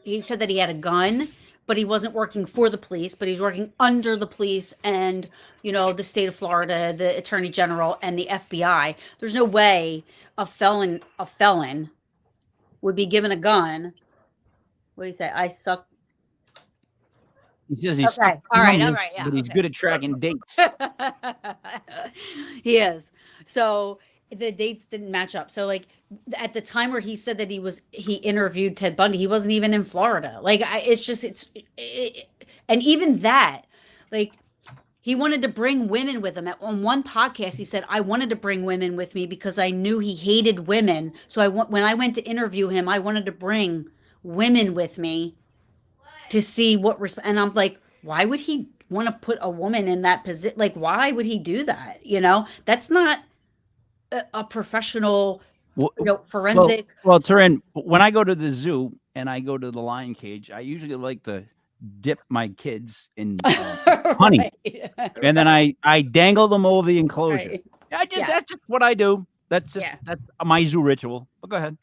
he said that he had a gun, but he wasn't working for the police, but he's working under the police and, the state of Florida, the attorney general and the FBI. There's no way a felon would be given a gun. What do you say? I suck. He says okay. All right. Yeah. But he's good at tracking dates. He is. So the dates didn't match up. So like at the time where he said that he interviewed Ted Bundy, he wasn't even in Florida. Like and even that, like, he wanted to bring women with him. On one podcast, he said, I wanted to bring women with me because I knew he hated women. So when I went to interview him, I wanted to bring women with me to see what and I'm like, why would he want to put a woman in that position? Like, why would he do that? That's not a professional, forensic. Well, Taryn, when I go to the zoo and I go to the lion cage, I usually like to dip my kids in honey, right. And then I dangle them over the enclosure. Right. That's just what I do. That's my zoo ritual. But go ahead.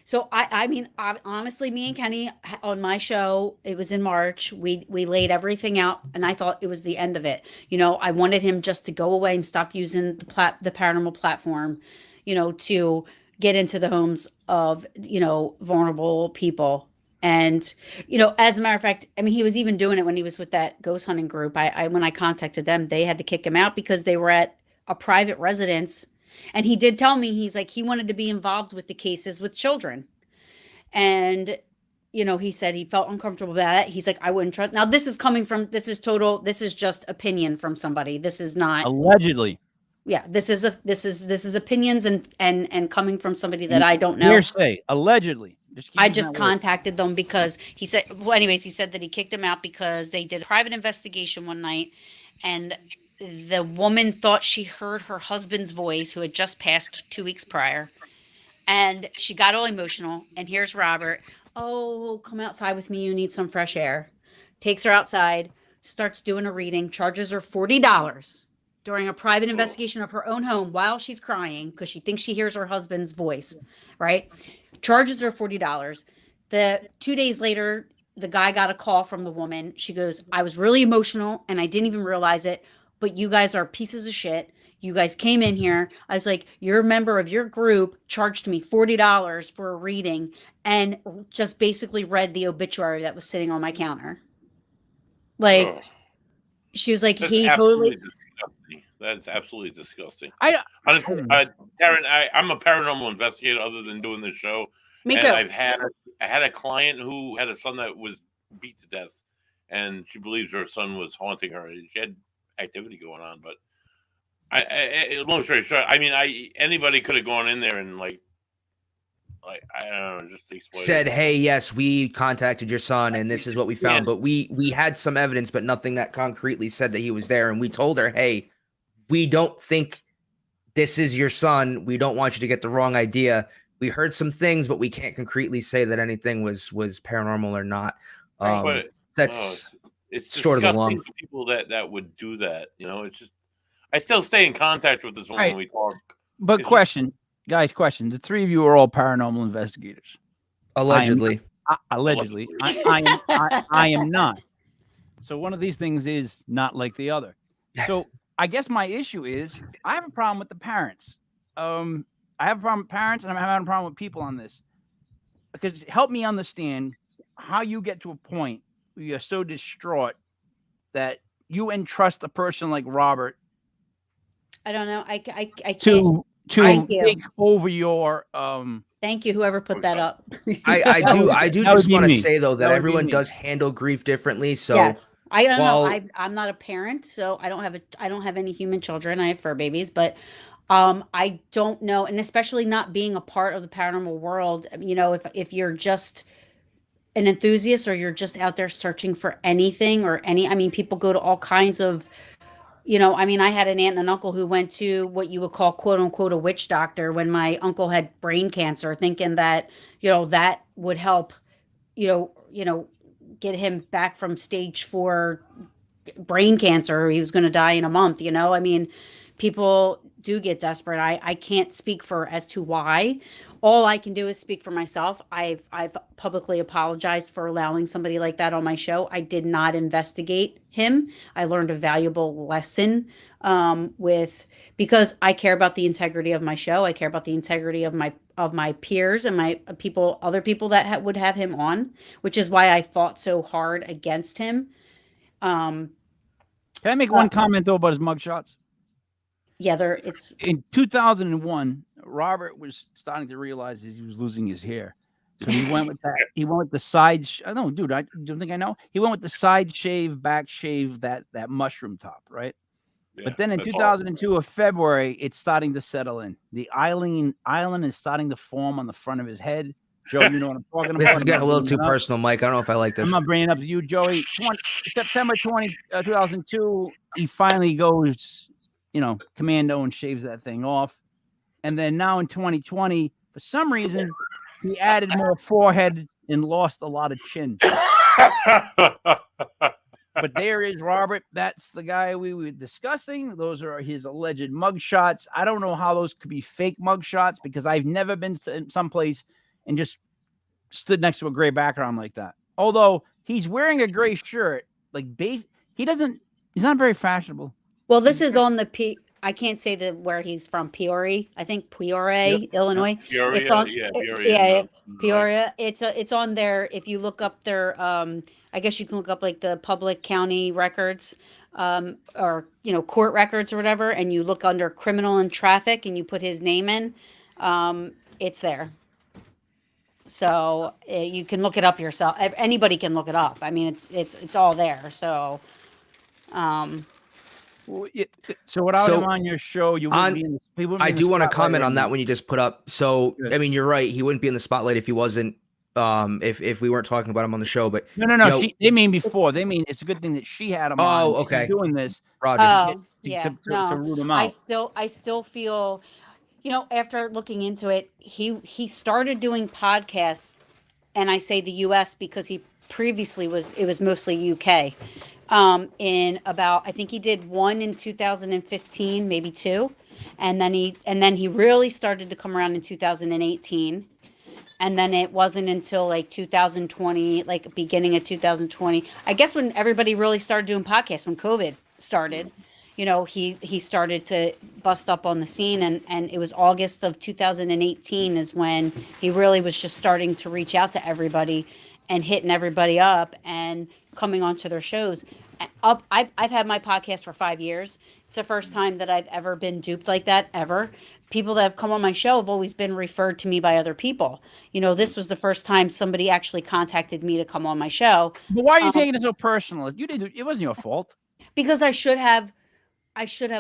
So I mean, honestly, me and Kenny on my show, it was in March. We laid everything out, and I thought it was the end of it. I wanted him just to go away and stop using the paranormal platform, to get into the homes of vulnerable people. And, as a matter of fact, I mean, he was even doing it when he was with that ghost hunting group. When I contacted them, they had to kick him out because they were at a private residence. And he did tell me, he's like, he wanted to be involved with the cases with children. And, he said he felt uncomfortable about it. He's like, I wouldn't trust. Now, this is just opinion from somebody. This is not. Allegedly. Yeah, this is opinions and coming from somebody that I don't know. Hearsay, allegedly. I just contacted them because he said, he said that he kicked him out because they did a private investigation one night, and the woman thought she heard her husband's voice, who had just passed 2 weeks prior, and she got all emotional. And here's Robert. Oh, come outside with me. You need some fresh air. Takes her outside, starts doing a reading, charges her $40 during a private investigation of her own home while she's crying because she thinks she hears her husband's voice, right? Charges her $40. The 2 days later, the guy got a call from the woman. She goes, I was really emotional and I didn't even realize it, but you guys are pieces of shit. You guys came in here. I was like, you're a member of your group, charged me $40 for a reading and just basically read the obituary that was sitting on my counter. Like, Ugh. she was like, That's he absolutely totally. disgusting. That's absolutely disgusting. Hmm. Honestly, Taryn, I'm a paranormal investigator other than doing this show. Me And too. I had a client who had a son that was beat to death, and she believes her son was haunting her. She had activity going on, but long story short, I mean, anybody could have gone in there and like I don't know, just explain. Said, hey, yes, we contacted your son and this is what we found, but we had some evidence, but nothing that concretely said that he was there. And we told her, hey, we don't think this is your son. We don't want you to get the wrong idea. We heard some things, but we can't concretely say that anything was paranormal or not. That's it's short of the disgusting long. for people that would do that. You know, it's just I still stay in contact with this woman when we talk. But question. Guys, the three of you are all paranormal investigators. Allegedly. Allegedly. I am not. So one of these things is not like the other. So I guess my issue is I have a problem with the parents. I have a problem with parents and I'm having a problem with people on this. Because help me understand how you get to a point where you're so distraught that you entrust a person like Robert I don't know. I can't. to Thank you. take over your Thank you, whoever put that up. I do that would just be want to me. say though that That would be everyone me. does handle grief differently. So Yes, I don't know. while- I'm not a parent, so I don't have any human children. I have fur babies, but I don't know, and especially not being a part of the paranormal world. You know, if you're just an enthusiast or you're just out there searching for anything or I mean, people go to all kinds of. You know, I mean, I had an aunt and an uncle who went to what you would call quote unquote a witch doctor when my uncle had brain cancer, thinking that, you know, that would help, you know, get him back from stage 4 brain cancer. Or he was going to die in a month, you know? I mean, people do get desperate. I can't speak for as to why. All I can do is speak for myself. I've publicly apologized for allowing somebody like that on my show. I did not investigate him. I learned a valuable lesson because I care about the integrity of my show. I care about the integrity of my peers and my other people that would have him on, which is why I fought so hard against him. Can I make one comment though about his mugshots? Yeah, it's in 2001. Robert was starting to realize he was losing his hair, so he went with that. He went with the side. No, dude, I don't think I know. He went with the side shave, back shave, that mushroom top, right? Yeah, but then in 2002 of February, it's starting to settle in. The island is starting to form on the front of his head. Joe, you know what I'm talking about. This is getting a little too personal, Mike. I don't know if I like this. I'm not bringing it up to you, Joey. September 2002, he finally goes, you know, commando and shaves that thing off. And then now in 2020, for some reason, he added more forehead and lost a lot of chin. But there is Robert. That's the guy we were discussing. Those are his alleged mugshots. I don't know how those could be fake mugshots because I've never been to someplace and just stood next to a gray background like that. Although he's wearing a gray shirt, like he's not very fashionable. Well, this is on the I can't say where he's from. Peoria, I think Peoria, yep. Illinois. Peoria, Peoria. It's on there. If you look up their, I guess you can look up like the public county records, or court records or whatever, and you look under criminal and traffic, and you put his name in. It's there. So you can look it up yourself. Anybody can look it up. I mean, it's all there. So. So without him on your show, you wouldn't be in the I do want to comment on that when you just put up. So, good. I mean, you're right. He wouldn't be in the spotlight if he wasn't, if we weren't talking about him on the show. But no. They mean before. They mean it's a good thing that she had him on. Okay. Doing this. Roger. To root him out. I still feel, after looking into it, he started doing podcasts, and I say the U.S. because he previously it was mostly UK. in about, I think he did one in 2015, maybe two. And then he really started to come around in 2018. And then it wasn't until like 2020, like beginning of 2020, I guess, when everybody really started doing podcasts, when COVID started, you know, he started to bust up on the scene. And it was August of 2018 is when he really was just starting to reach out to everybody and hitting everybody up and coming onto their shows. I've had my podcast for 5 years. It's the first time that I've ever been duped like that, ever. People that have come on my show have always been referred to me by other people. You know, this was the first time somebody actually contacted me to come on my show. But why are you taking it so personal? You did. It wasn't your fault. Because I should have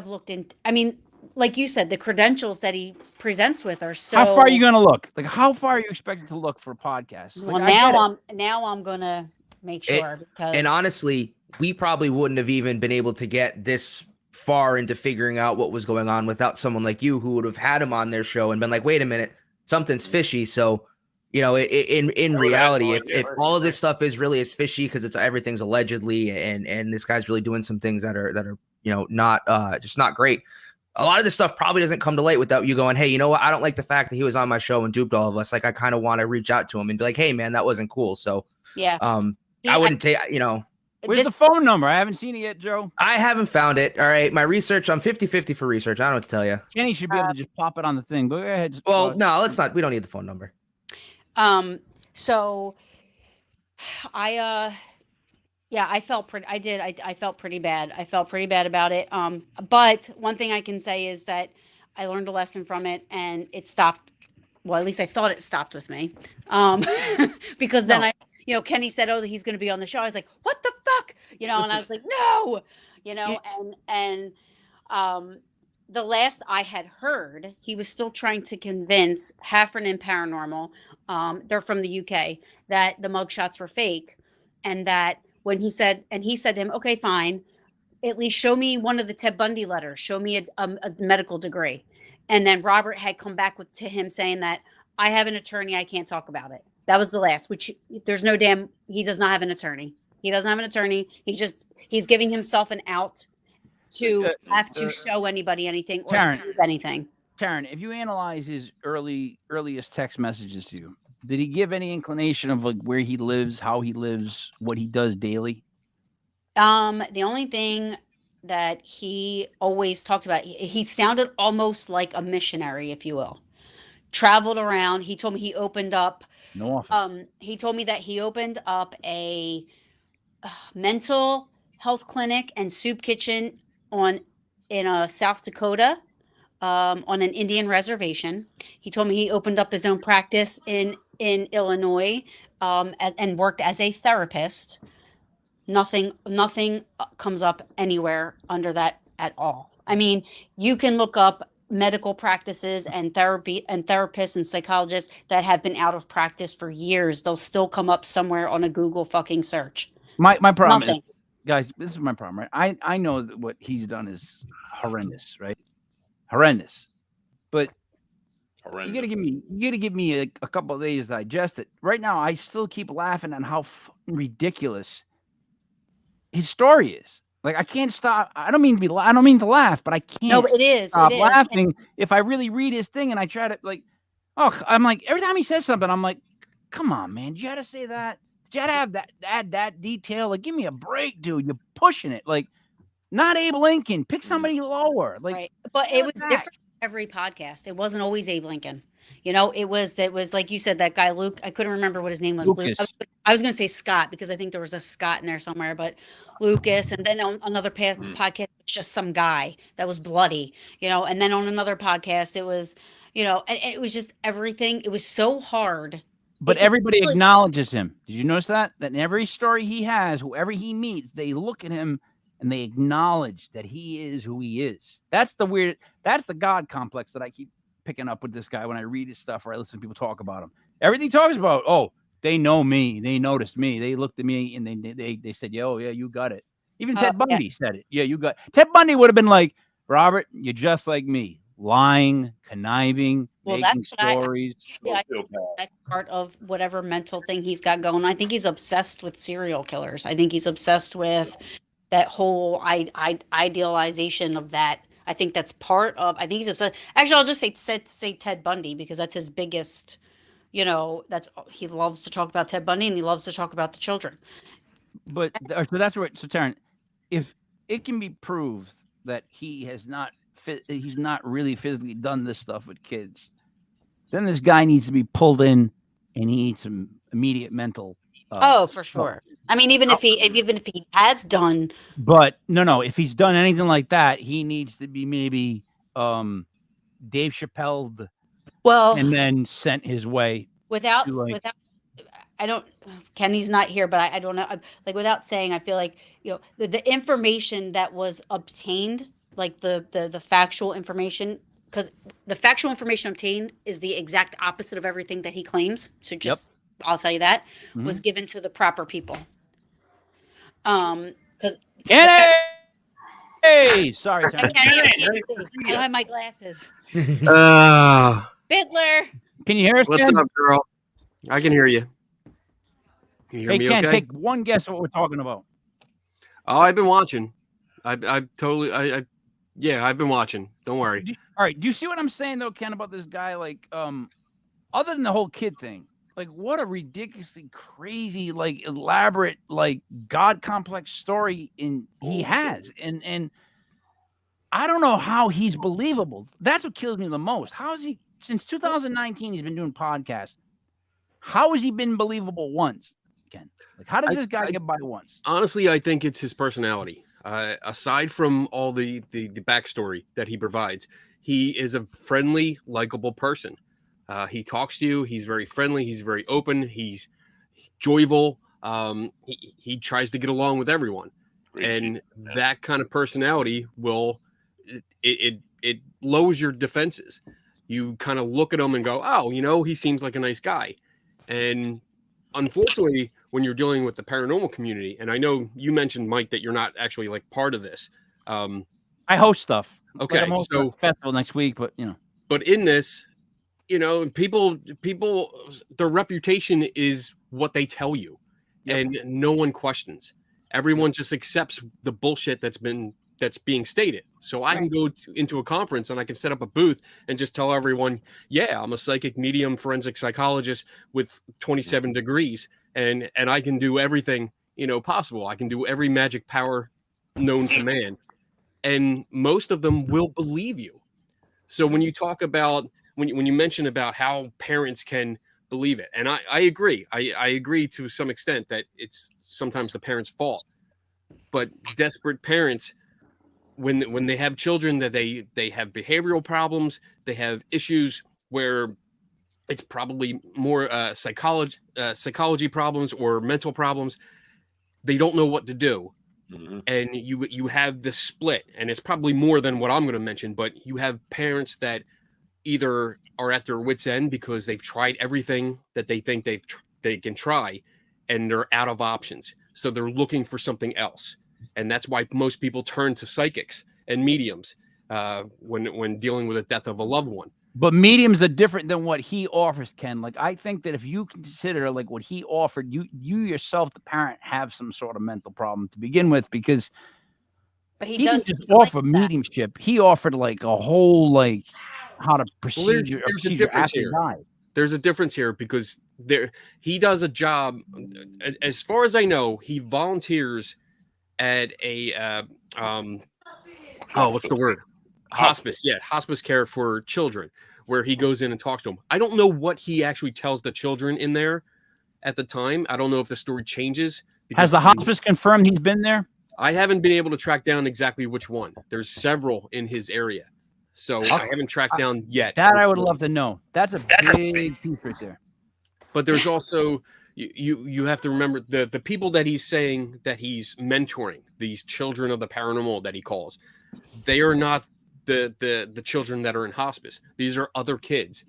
looked in. I mean, like you said, the credentials that he presents with are so. How far are you going to look? Like, how far are you expected to look for podcasts? Well, like, now I'm gonna make sure because. And honestly, we probably wouldn't have even been able to get this far into figuring out what was going on without someone like you, who would have had him on their show and been like, wait a minute, something's fishy. So, you know, in reality, if all of this stuff is really as fishy because it's everything's allegedly and this guy's really doing some things that are you know, not just not great. A lot of this stuff probably doesn't come to light without you going, hey, you know what? I don't like the fact that he was on my show and duped all of us. Like, I kind of want to reach out to him and be like, hey, man, that wasn't cool. So, yeah, I wouldn't take, you know. Where's the phone number? I haven't seen it yet, Joe. I haven't found it. All right. My research, I'm 50-50 for research. I don't know what to tell you. Kenny should be able to just pop it on the thing. But go ahead. Well, no, let's not. We don't need the phone number. So I felt pretty, I felt pretty bad. I felt pretty bad about it. But one thing I can say is that I learned a lesson from it and it stopped. Well, at least I thought it stopped with me. Because then you know, Kenny said, oh, he's going to be on the show. I was like, what the fuck? You know, and I was like, no, you know, and the last I had heard, he was still trying to convince Heffernan Paranormal, they're from the UK, that the mugshots were fake. And that when he said to him, okay, fine, at least show me one of the Ted Bundy letters, show me a medical degree. And then Robert had come back to him saying that I have an attorney, I can't talk about it. That was the last, which there's no he does not have an attorney. He doesn't have an attorney. He's giving himself an out to have to show anybody anything or prove anything. Taryn, if you analyze his earliest text messages to you, did he give any inclination of like where he lives, how he lives, what he does daily? The only thing that he always talked about, he sounded almost like a missionary, if you will. Traveled around. He told me he opened up. He told me that he opened up a mental health clinic and soup kitchen in South Dakota, on an Indian reservation. He told me he opened up his own practice in Illinois, and worked as a therapist. Nothing comes up anywhere under that at all. I mean, you can look up medical practices and therapy and therapists and psychologists that have been out of practice for years. They'll still come up somewhere on a Google fucking search. My problem is, guys, this is my problem, right? I know that what he's done is horrendous, right? Horrendous. But you gotta give me a couple of days to digest it. Right now, I still keep laughing at how ridiculous his story is. Like, I can't stop. I don't mean to laugh, but I can't. No, but it is. Stop laughing if I really read his thing and I try to I'm like, every time he says something, I'm like, come on, man, you gotta say that. You gotta have that detail. Like, give me a break, dude. You're pushing it. Like, not Abe Lincoln. Pick somebody lower. Like, right. But it was different every podcast. It wasn't always Abe Lincoln. You know, it was like you said, that guy Luke. I couldn't remember what his name was. Luke. I was going to say Scott because I think there was a Scott in there somewhere, but Lucas. And then on another podcast, it's just some guy that was bloody. You know, and then on another podcast, it was, you know, and it was just everything. It was so hard. But everybody acknowledges him. Did you notice that? That in every story he has, whoever he meets, they look at him and they acknowledge that he is who he is. That's the God complex that I keep picking up with this guy when I read his stuff or I listen to people talk about him. Everything he talks about, oh, they know me, they noticed me, they looked at me and they said, yeah, you got it. Even Ted Bundy said it. Yeah, you got it. Ted Bundy would have been like, Robert, you're just like me, lying, conniving, making stories. That's part of whatever mental thing he's got going. I think he's obsessed with serial killers. I think he's obsessed with that whole idealization of that. I think that's part of. I think he's obsessed. Actually, I'll just say Ted Bundy because that's his biggest. He loves to talk about Ted Bundy and he loves to talk about the children. But so that's where. So Taryn, if it can be proved that he's not really physically done this stuff with kids, then this guy needs to be pulled in, and he needs some immediate mental. For sure. I mean, even if he has done. But no, if he's done anything like that, he needs to be maybe Dave Chappelle. Well, and then sent his way. Without I don't. Kenny's not here, but I don't know. Like without saying, I feel like the information that was obtained, like the factual information, because the factual information obtained is the exact opposite of everything that he claims. So I'll tell you that was given to the proper people. Because Kenny, hey, sorry, I don't have my glasses. Biddler, can you hear us? What's Ken? up, girl? I can hear you. Can you hear Hey, me Ken, okay? take one guess at what we're talking about. Oh, I've been watching. I've been watching. Don't worry. All right, do you see what I'm saying though, Ken, about this guy? Like, other than the whole kid thing, like, what a ridiculously crazy, like, elaborate, like, God complex story he has, and I don't know how he's believable. That's what kills me the most. How is he? Since 2019, he's been doing podcasts. How has he been believable once, Ken? Like, how does this guy get by once? Honestly, I think it's his personality. Aside from all the backstory that he provides, he is a friendly, likable person. He talks to you. He's very friendly. He's very open. He's joyful. He tries to get along with everyone. And that kind of personality will it lowers your defenses. You kind of look at him and go, oh, he seems like a nice guy. And unfortunately, when you're dealing with the paranormal community, and I know you mentioned, Mike, that you're not actually like part of this. I host stuff. Okay, like so a festival next week, but But in this, people, their reputation is what they tell you, and no one questions. Everyone just accepts the bullshit that's being stated. So I can go into a conference and I can set up a booth and just tell everyone, yeah, I'm a psychic medium forensic psychologist with 27 degrees, and I can do everything possible. I can do every magic power known to man, and most of them will believe you. So when you talk about when you mention about how parents can believe it, and I agree. I agree to some extent that it's sometimes the parents' fault, but desperate parents, when they have children that they have behavioral problems, they have issues where it's probably more psychology problems or mental problems, they don't know what to do. And you have this split, and it's probably more than what I'm going to mention, but you have parents that either are at their wits' end because they've tried everything that they think they can try, and they're out of options, so they're looking for something else. And that's why most people turn to psychics and mediums when dealing with the death of a loved one. But mediums are different than what he offers, Ken. Like, I think that if you consider like what he offered, you yourself, the parent, have some sort of mental problem to begin with, because he didn't just offer mediumship. He offered like a whole, like, how to proceed. Well, there's a difference here. There's a difference here because he does a job. As far as I know, he volunteers at a what's the word? Hospice. Yeah, hospice care for children, where he goes in and talks to them. I don't know what he actually tells the children in there at the time. I don't know if the story changes. Has the hospice confirmed he's been there? I haven't been able to track down exactly which one. There's several in his area, so I haven't tracked down yet. That I would love to know. That's a big piece right there. But there's also you have to remember the people that he's saying that he's mentoring, these children of the paranormal that he calls. They are not the children that are in hospice. These are other kids.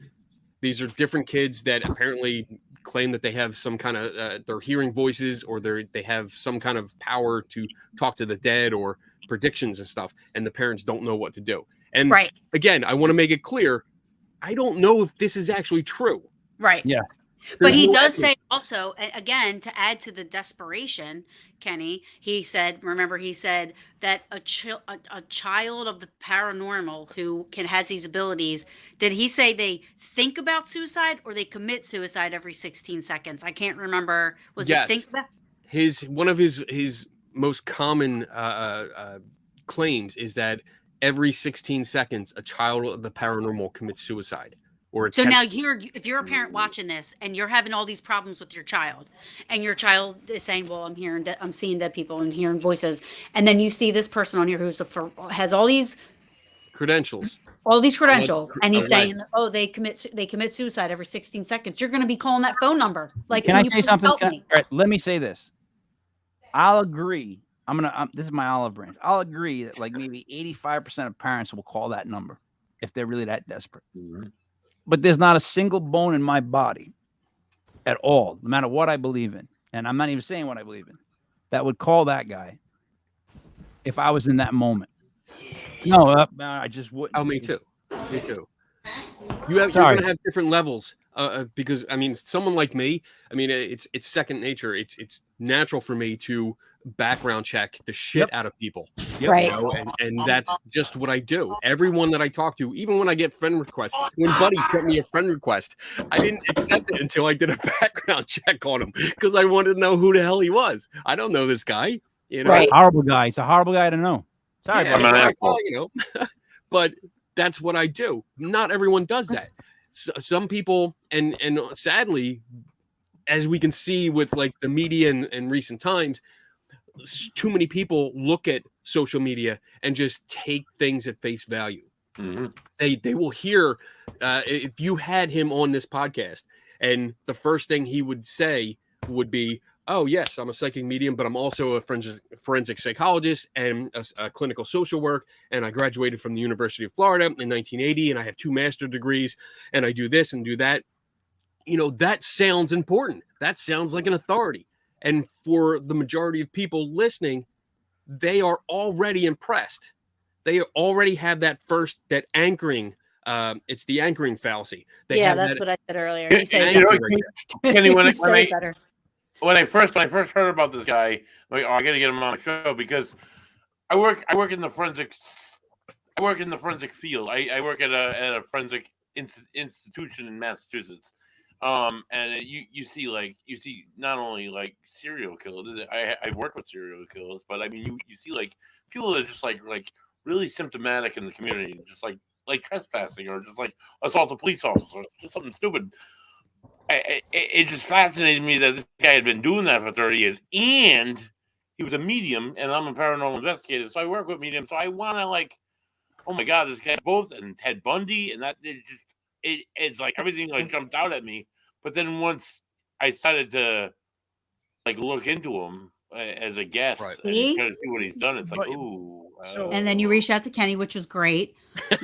These are different kids that apparently claim that they have some kind of they're hearing voices, or they have some kind of power to talk to the dead, or predictions and stuff, and the parents don't know what to do. And again, I want to make it clear, I don't know if this is actually true. Right. Yeah. But he does say also, again, to add to the desperation, Kenny, he said that a child of the paranormal who has these abilities, did he say they think about suicide or they commit suicide every 16 seconds? I can't remember. Was it think about? One of his most common claims is that every 16 seconds, a child of the paranormal commits suicide. So now if you're a parent watching this and you're having all these problems with your child, and your child is saying, "Well, I'm seeing dead people and hearing voices," and then you see this person on here has all these credentials, and he's saying, "Oh, they commit suicide every 16 seconds." You're going to be calling that phone number. Like, can you I say something? help me? All right, let me say this. I'll agree. This is my olive branch. I'll agree that like maybe 85% of parents will call that number if they're really that desperate. Mm-hmm. But there's not a single bone in my body at all, no matter what I believe in. And I'm not even saying what I believe in, that would call that guy if I was in that moment. No, I just wouldn't. Oh, me too. You're going to have different levels because, I mean, someone like me, I mean, it's second nature. It's natural for me to background check the shit out of people. Right. You know? And that's just what I do. Everyone that I talk to, even when I get friend requests, when Buddy sent me a friend request, I didn't accept it until I did a background check on him because I wanted to know who the hell he was. I don't know this guy. You know, horrible guy. It's a horrible guy to know. Sorry, but that's what I do. Not everyone does that. Some people, and sadly, as we can see with like the media in recent times, too many people look at social media and just take things at face value. Mm-hmm. They will hear if you had him on this podcast, and the first thing he would say would be, "Oh yes, I'm a psychic medium, but I'm also a forensic psychologist and a clinical social work, and I graduated from the University of Florida in 1980, and I have 2 master's degrees, and I do this and do that." You know, that sounds important. That sounds like an authority. And for the majority of people listening, they are already impressed. They already have that anchoring. It's the anchoring fallacy. That's what I said earlier. You say Kenny, when I first heard about this guy, like, I got to get him on the show because I work in the forensic field. I work at a forensic institution in Massachusetts. And you see not only like serial killers. I've worked with serial killers, but I mean you see like people that are just like really symptomatic in the community, just like trespassing or just like assault a police officer, just something stupid. It just fascinated me that this guy had been doing that for 30 years, and he was a medium, and I'm a paranormal investigator, so I work with mediums. So I want to like, oh my God, this guy both and Ted Bundy, and that it's like everything like jumped out at me. But then once I started to like look into him as a guest and kind of see what he's done, it's like, ooh. And then you reached out to Kenny, which was great. That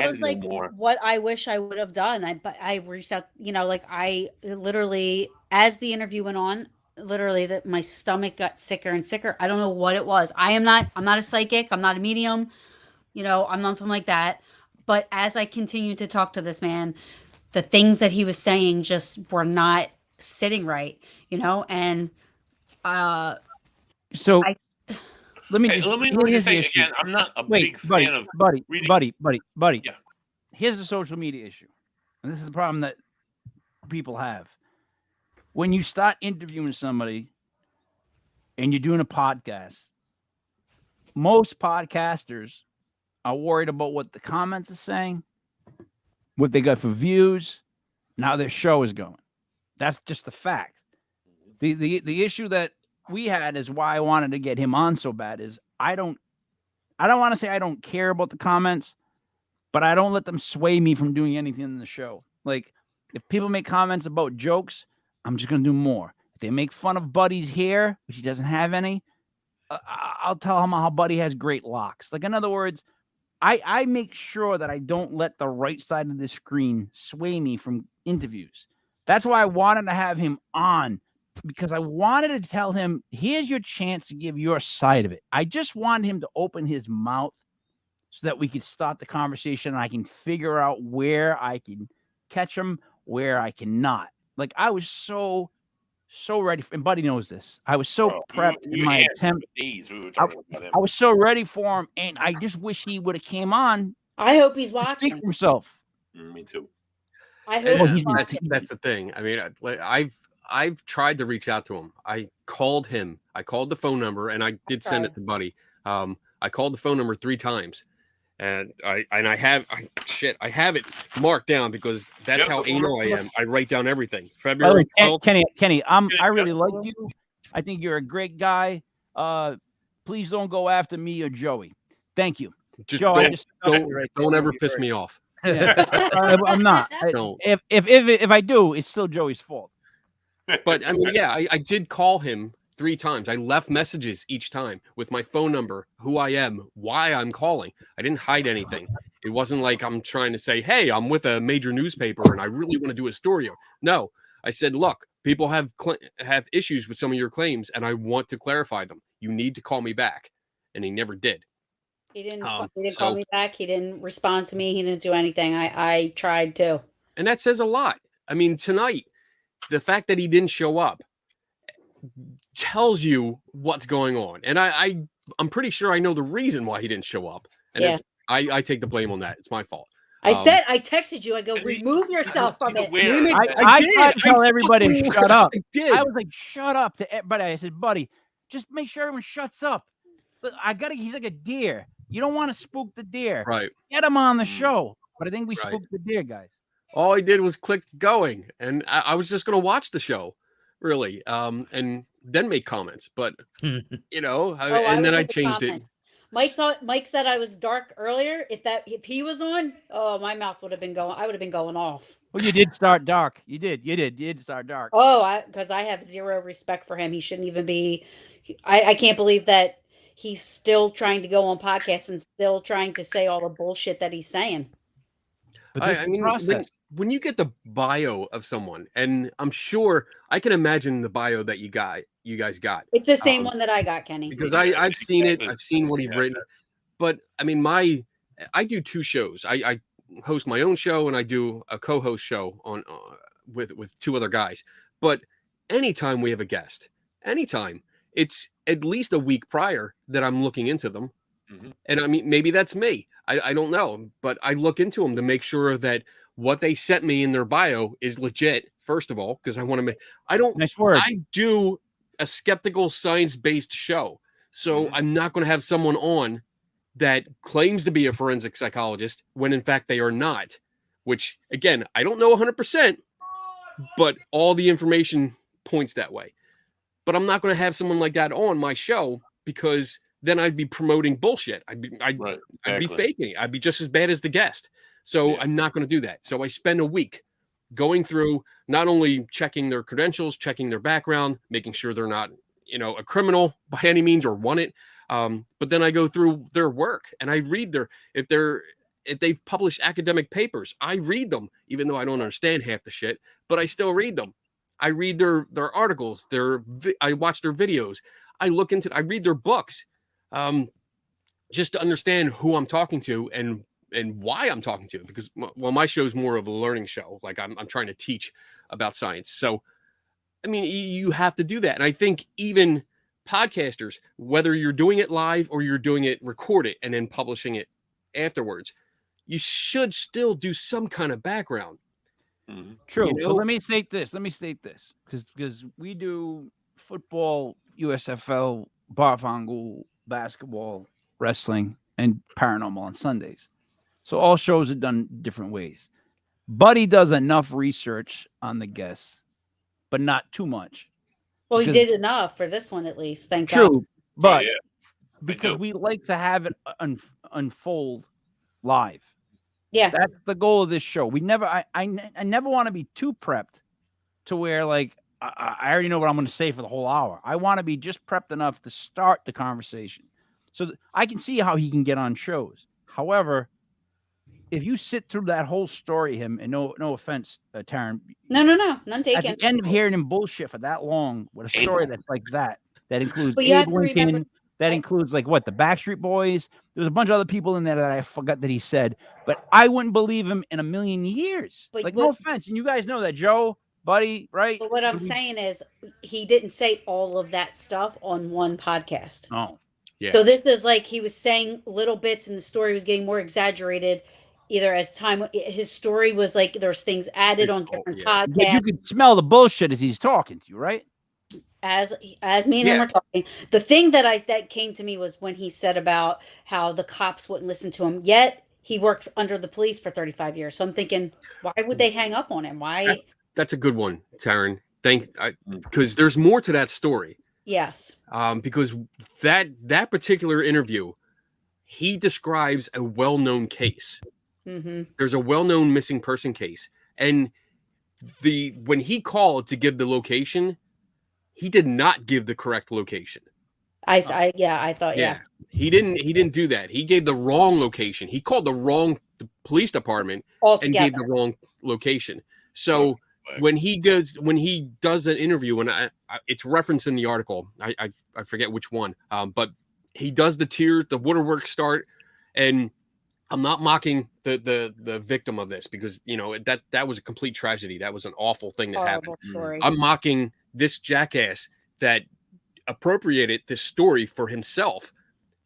was like what I wish I would have done. I reached out, like I literally, as the interview went on, literally that my stomach got sicker and sicker. I don't know what it was. I'm not a psychic. I'm not a medium. I'm nothing like that. But as I continued to talk to this man, the things that he was saying just were not sitting right, and so let me just say again, I'm not a big fan of buddy. Yeah. Here's the social media issue, and this is the problem that people have. When you start interviewing somebody and you're doing a podcast, most podcasters are worried about what the comments are saying, what they got for views, and how their show is going. That's just the fact. The issue that we had is why I wanted to get him on so bad is I don't want to say I don't care about the comments, but I don't let them sway me from doing anything in the show. Like if people make comments about jokes, I'm just going to do more. If they make fun of Buddy's hair, which he doesn't have any, I'll tell him how Buddy has great locks. Like in other words, I make sure that I don't let the right side of the screen sway me from interviews. That's why I wanted to have him on, because I wanted to tell him, here's your chance to give your side of it. I just wanted him to open his mouth so that we could start the conversation and I can figure out where I can catch him where I cannot. Like I was so ready, and Buddy knows this. I was so prepped in my attempt. I was so ready for him, and I just wish he would have came on. I hope he's to speak watching. for himself. Me too. I hope he's that's watching. that's the thing. I mean, I've tried to reach out to him. I called him. I called the phone number, and I did send it to Buddy. I called the phone number 3 times, and I have it marked down because that's how anal I am. I write down everything. February 12th. Kenny, I really like you. I think you're a great guy. Please don't go after me or Joey. Thank you. Just Joe, don't ever piss me off. Yeah. I'm not. If I do, it's still Joey's fault. But I mean, yeah, I did call him 3 times. I left messages each time with my phone number, who I am, why I'm calling. I didn't hide anything. It wasn't like I'm trying to say, hey, I'm with a major newspaper and I really want to do a story. No, I said, look, people have issues with some of your claims and I want to clarify them. You need to call me back. And he never did. He didn't call me back. He didn't respond to me. He didn't do anything. I tried to. And that says a lot. I mean, tonight, the fact that he didn't show up tells you what's going on. And I'm pretty sure I know the reason why he didn't show up. And I take the blame on that. It's my fault. I texted you. I go, remove yourself from it. I tried to tell everybody to shut up. I did. I was like, shut up to everybody. I said, buddy, just make sure everyone shuts up. But he's like a deer. You don't want to spook the deer. Right. Get him on the show. But I think we spooked the deer, guys. All I did was click going. And I was just going to watch the show, really. And then make comments. But, you know, and then I changed it. Mike said I was dark earlier. If he was on, my mouth would have been going. I would have been going off. Well, you did start dark. You did start dark. Oh, because I have zero respect for him. He shouldn't even be. I can't believe that he's still trying to go on podcasts and still trying to say all the bullshit that he's saying. But I mean, when you get the bio of someone, and I'm sure I can imagine the bio that you guys got. It's the same one that I got, Kenny. Because I've seen it. I've seen what he's written. But I mean, I do 2 shows. I host my own show and I do a co-host show on with 2 other guys. But anytime we have a guest, anytime, it's at least a week prior that I'm looking into them. Mm-hmm. And I mean, maybe that's me. I don't know, but I look into them to make sure that what they sent me in their bio is legit. First of all, because I want to make, I do a skeptical science-based show. So I'm not going to have someone on that claims to be a forensic psychologist when in fact they are not, which again, I don't know 100%, but all the information points that way. But I'm not going to have someone like that on my show because then I'd be promoting bullshit. I'd be faking it. I'd be just as bad as the guest. So I'm not going to do that. So I spend a week going through not only checking their credentials, checking their background, making sure they're not, a criminal by any means or want it. But then I go through their work and I read if they've published academic papers, I read them, even though I don't understand half the shit, but I still read them. I read their articles, I watch their videos. I read their books, just to understand who I'm talking to and why I'm talking to, because my show is more of a learning show. Like I'm trying to teach about science. So, I mean, you have to do that. And I think even podcasters, whether you're doing it live or you're doing it, record it and then publishing it afterwards, you should still do some kind of background. Mm-hmm. True. But let me state this because we do football, USFL, Barfangu, basketball, wrestling, and paranormal on Sundays. So all shows are done different ways. Buddy does enough research on the guests, but not too much. Well, he did enough for this one, at least. Thank God. True, but because we like to have it unfold live. Yeah, that's the goal of this show. We never, I never want to be too prepped to where like I already know what I'm going to say for the whole hour. I want to be just prepped enough to start the conversation, so I can see how he can get on shows. However, if you sit through that whole story, and no offense, Taryn. No, none taken. At the end of hearing him bullshit for that long with a story that's like that includes Abe Lincoln, That includes like what, the Backstreet Boys. There's a bunch of other people in there that I forgot that he said, but I wouldn't believe him in a million years. But Like, no offense, and you guys know that, Joe, buddy, right? But what I'm saying is, he didn't say all of that stuff on one podcast. Oh, yeah. So this is like he was saying little bits, and the story was getting more exaggerated. Either as time, his story was like there's things added on different podcasts. But you could smell the bullshit as he's talking to you, right? As me and him were talking, the thing that came to me was when he said about how the cops wouldn't listen to him. Yet he worked under the police for 35 years. So I'm thinking, why would they hang up on him? Why? That's a good one, Taryn. Because there's more to that story. Yes. Because that particular interview, he describes a well-known case. Mm-hmm. There's a well-known missing person case, and when he called to give the location, he did not give the correct location. I thought. He didn't do that. He gave the wrong location. He called the wrong police department and gave the wrong location. So when he does an interview, and it's referenced in the article, I forget which one, but he does the waterworks start, and I'm not mocking the victim of this, because that was a complete tragedy. That was an awful thing that happened. Story. I'm mocking this jackass that appropriated this story for himself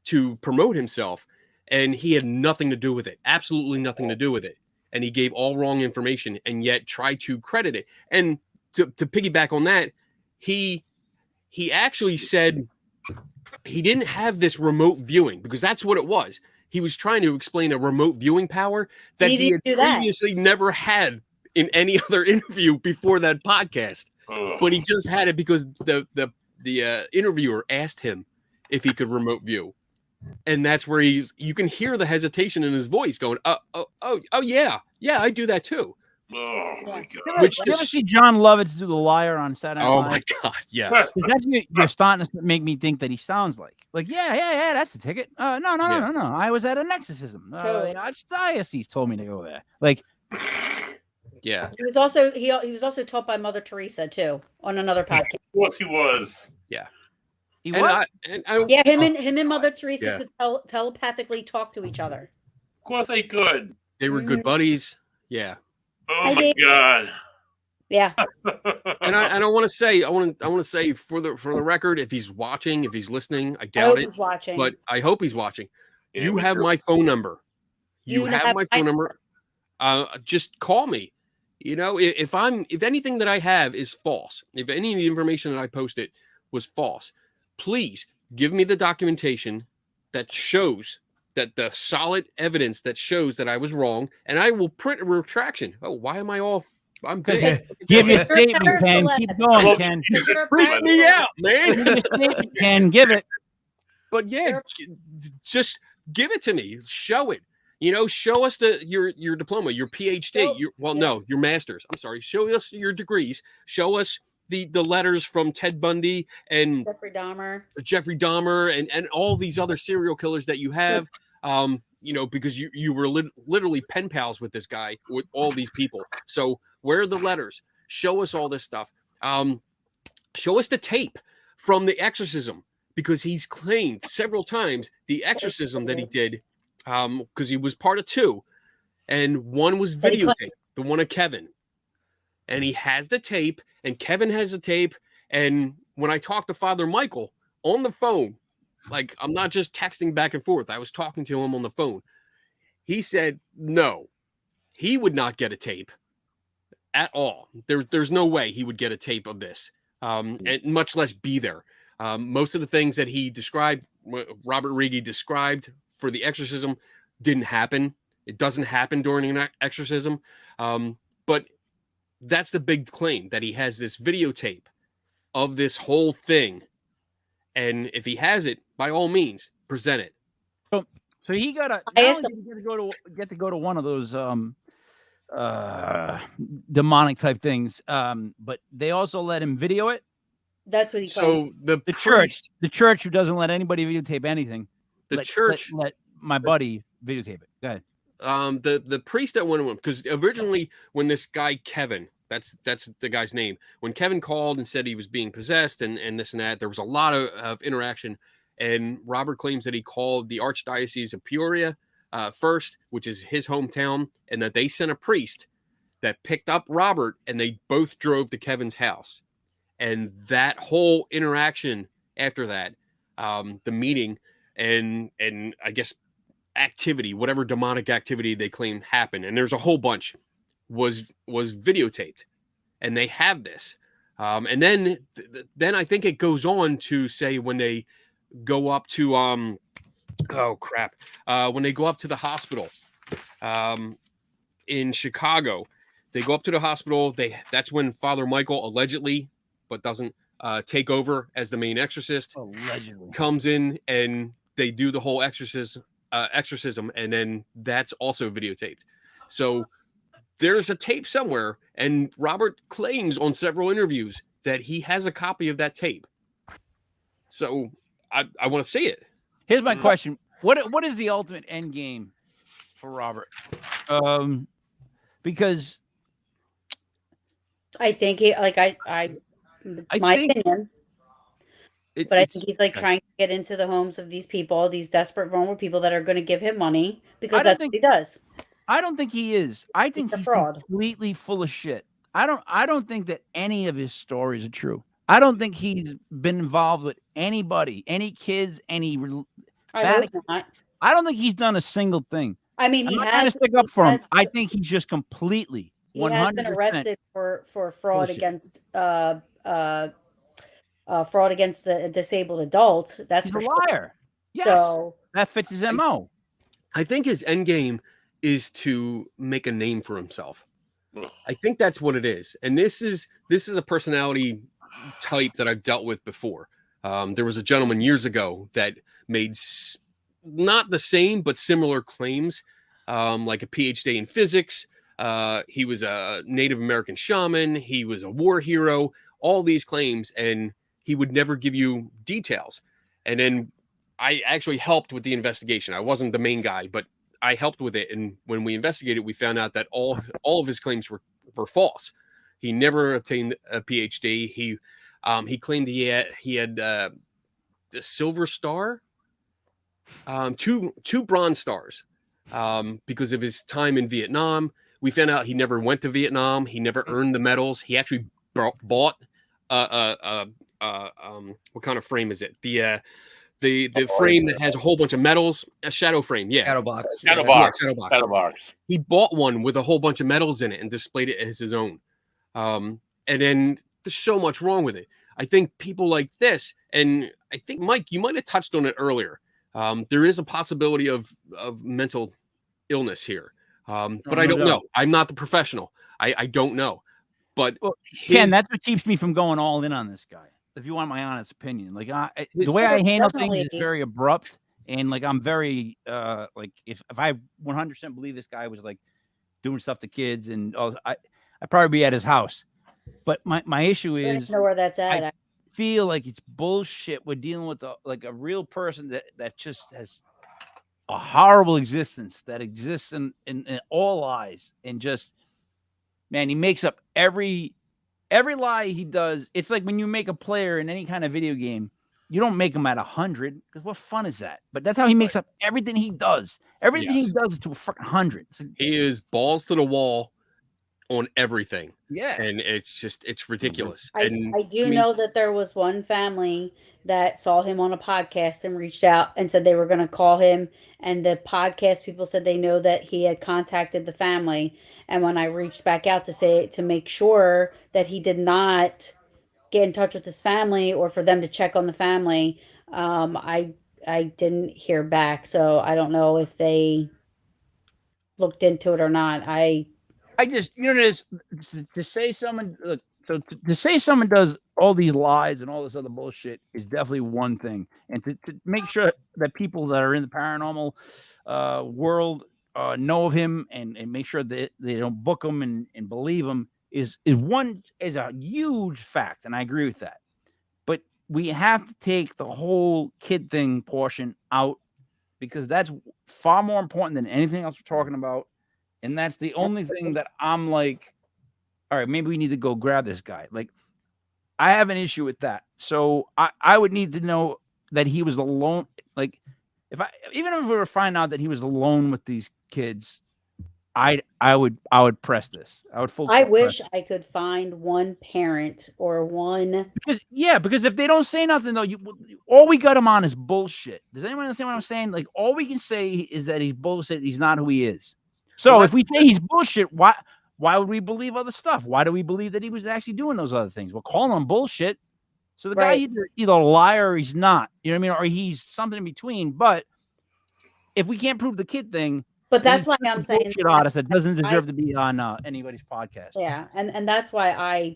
to promote himself, and he had nothing to do with it. Absolutely nothing to do with it. And he gave all wrong information and yet tried to credit it. And to piggyback on that, he actually said he didn't have this remote viewing, because that's what it was. He was trying to explain a remote viewing power that he had previously never had in any other interview before that podcast. But he just had it because the interviewer asked him if he could remote view. And that's where you can hear the hesitation in his voice going, oh yeah, I do that too. Oh my God! Did you ever see John Lovitz do The Liar on Saturday Night Live? Oh my God, yes. That's you're starting to make me think that he sounds like yeah, that's the ticket. No. I was at an exorcism. Archdiocese told me to go there. Like, yeah. He was also taught by Mother Teresa too on another podcast. What he was. Yeah. He was. Him and Mother Teresa could telepathically talk to each other. Of course they could. They were good buddies. Yeah. Oh my God. Yeah. And I want to say for the record, if he's watching, if he's listening, I doubt it. He's watching. But I hope he's watching. Yeah, you have my phone number. You have my phone number. Just call me. If anything that I have is false, if any of the information that I posted was false, please give me the documentation that shows that the solid evidence that shows that I was wrong, and I will print a retraction. Oh, why am I all? I'm good. Give your statement, Ken. Keep going, Ken. Freak me out, man. Give your statement, Ken. Give it. But yeah, just give it to me. Show it. Show us your diploma, your PhD. Your master's. I'm sorry. Show us your degrees. Show us the letters from Ted Bundy and Jeffrey Dahmer and all these other serial killers that you have. Because you were literally pen pals with this guy, with all these people. So where are the letters? Show us all this stuff. Show us the tape from the exorcism, because he's claimed several times the exorcism that he did, because he was part of 2, and one was videotaped, the one of Kevin. And he has the tape, and Kevin has the tape. And when I talked to Father Michael on the phone, like, I'm not just texting back and forth, I was talking to him on the phone. He said no, he would not get a tape at all. There's no way he would get a tape of this, and much less be there. Most of the things that he described, Robert Righi described for the exorcism, didn't happen. It doesn't happen during an exorcism. But that's the big claim, that he has this videotape of this whole thing. And if he has it, by all means, present it. So he got to go to one of those demonic type things. But they also let him video it. That's what he claimed. So the church who doesn't let anybody videotape anything. Church let my buddy videotape it. Go ahead. The priest that went with him, because originally when this guy Kevin, that's the guy's name, when Kevin called and said he was being possessed and this and that, there was a lot of interaction, And Robert claims that he called the Archdiocese of Peoria first, which is his hometown, and that they sent a priest that picked up Robert, and they both drove to Kevin's house. And that whole interaction after that, the meeting and I guess activity, whatever demonic activity they claim happened, and there's a whole bunch, was videotaped, and they have this. And then I think it goes on to say when they go up to when they go up to the hospital in Chicago, they go up to the hospital. That's when Father Michael allegedly, but doesn't take over as the main exorcist, Allegedly comes in, and they do the whole exorcism, and then that's also videotaped. So there's a tape somewhere, and Robert claims on several interviews that he has a copy of that tape. So I want to see it. Here's my question: What is the ultimate end game for Robert? Because I think he my opinion. But I think he's like trying to get into the homes of these people, these desperate, vulnerable people that are going to give him money because that's what he does. I don't think he is. I think he's completely full of shit. I don't think that any of his stories are true. I don't think he's been involved with anybody, any kids, any. I don't think he's done a single thing. I mean, I'm not trying to stick up for him. I think he's just completely. He has been arrested for fraud against fraud against a disabled adult. That's he's a liar. Yes, so, that fits his MO. I think his end game is to make a name for himself. I think that's what it is, and this is a personality type that I've dealt with before. There was a gentleman years ago that made not the same but similar claims, like a PhD in physics. He was a Native American shaman. He was a war hero. All these claims, and he would never give you details. And then I actually helped with the investigation. I wasn't the main guy, but I helped with it. And when we investigated, we found out that all of his claims were false. He never obtained a PhD. He claimed he had the Silver Star, two Bronze Stars, because of his time in Vietnam. We found out he never went to Vietnam. He never earned the medals. He actually bought what kind of frame is it? The frame that has a whole bunch of medals, a shadow frame. Yeah. Shadow box. Shadow box. He bought one with a whole bunch of medals in it and displayed it as his own. And then there's so much wrong with it. I think people like this, and I think, Mike, you might have touched on it earlier. There is a possibility of mental illness here. But I don't know. I'm not the professional. I don't know. But Ken, that's what keeps me from going all in on this guy. If you want my honest opinion, like the way I handle things is very abrupt, and like I'm very like if I 100% believe this guy was like doing stuff to kids, and I'd probably be at his house. But my issue is, I know where that's at. I feel like it's bullshit. We're dealing with a real person that just has a horrible existence that exists in all lies, and just, man, he makes up every lie he does. It's like when you make a player in any kind of video game, you don't make him at 100, because what fun is that? But that's how he makes up everything he does. Everything he does is to a freaking 100. He is balls to the wall on everything. Yeah. And it's ridiculous. I do know that there was one family that saw him on a podcast and reached out and said they were going to call him. And the podcast people said they know that he had contacted the family. And when I reached back out to make sure that he did not get in touch with his family or for them to check on the family, I didn't hear back. So I don't know if they looked into it or not. I just, to say someone, to say someone does all these lies and all this other bullshit is definitely one thing. And to make sure that people that are in the paranormal world know of him and make sure that they don't book him and believe him is a huge fact. And I agree with that. But we have to take the whole kid thing portion out, because that's far more important than anything else we're talking about. And that's the only thing that I'm like, all right, maybe we need to go grab this guy. Like, I have an issue with that. So I would need to know that he was alone, like even if we were finding out that he was alone with these kids, I would press this. I would I wish I could find one parent or one. Because if they don't say nothing though, all we got him on is bullshit. Does anyone understand what I'm saying? Like all we can say is that he's bullshit. He's not who he is. So if we say he's bullshit, why would we believe other stuff? Why do we believe that he was actually doing those other things? We're calling him bullshit. So the guy either a liar or he's not. You know what I mean? Or he's something in between. But if we can't prove the kid thing. But that's why I'm saying bullshit artist that doesn't deserve to be on anybody's podcast. Yeah, and that's why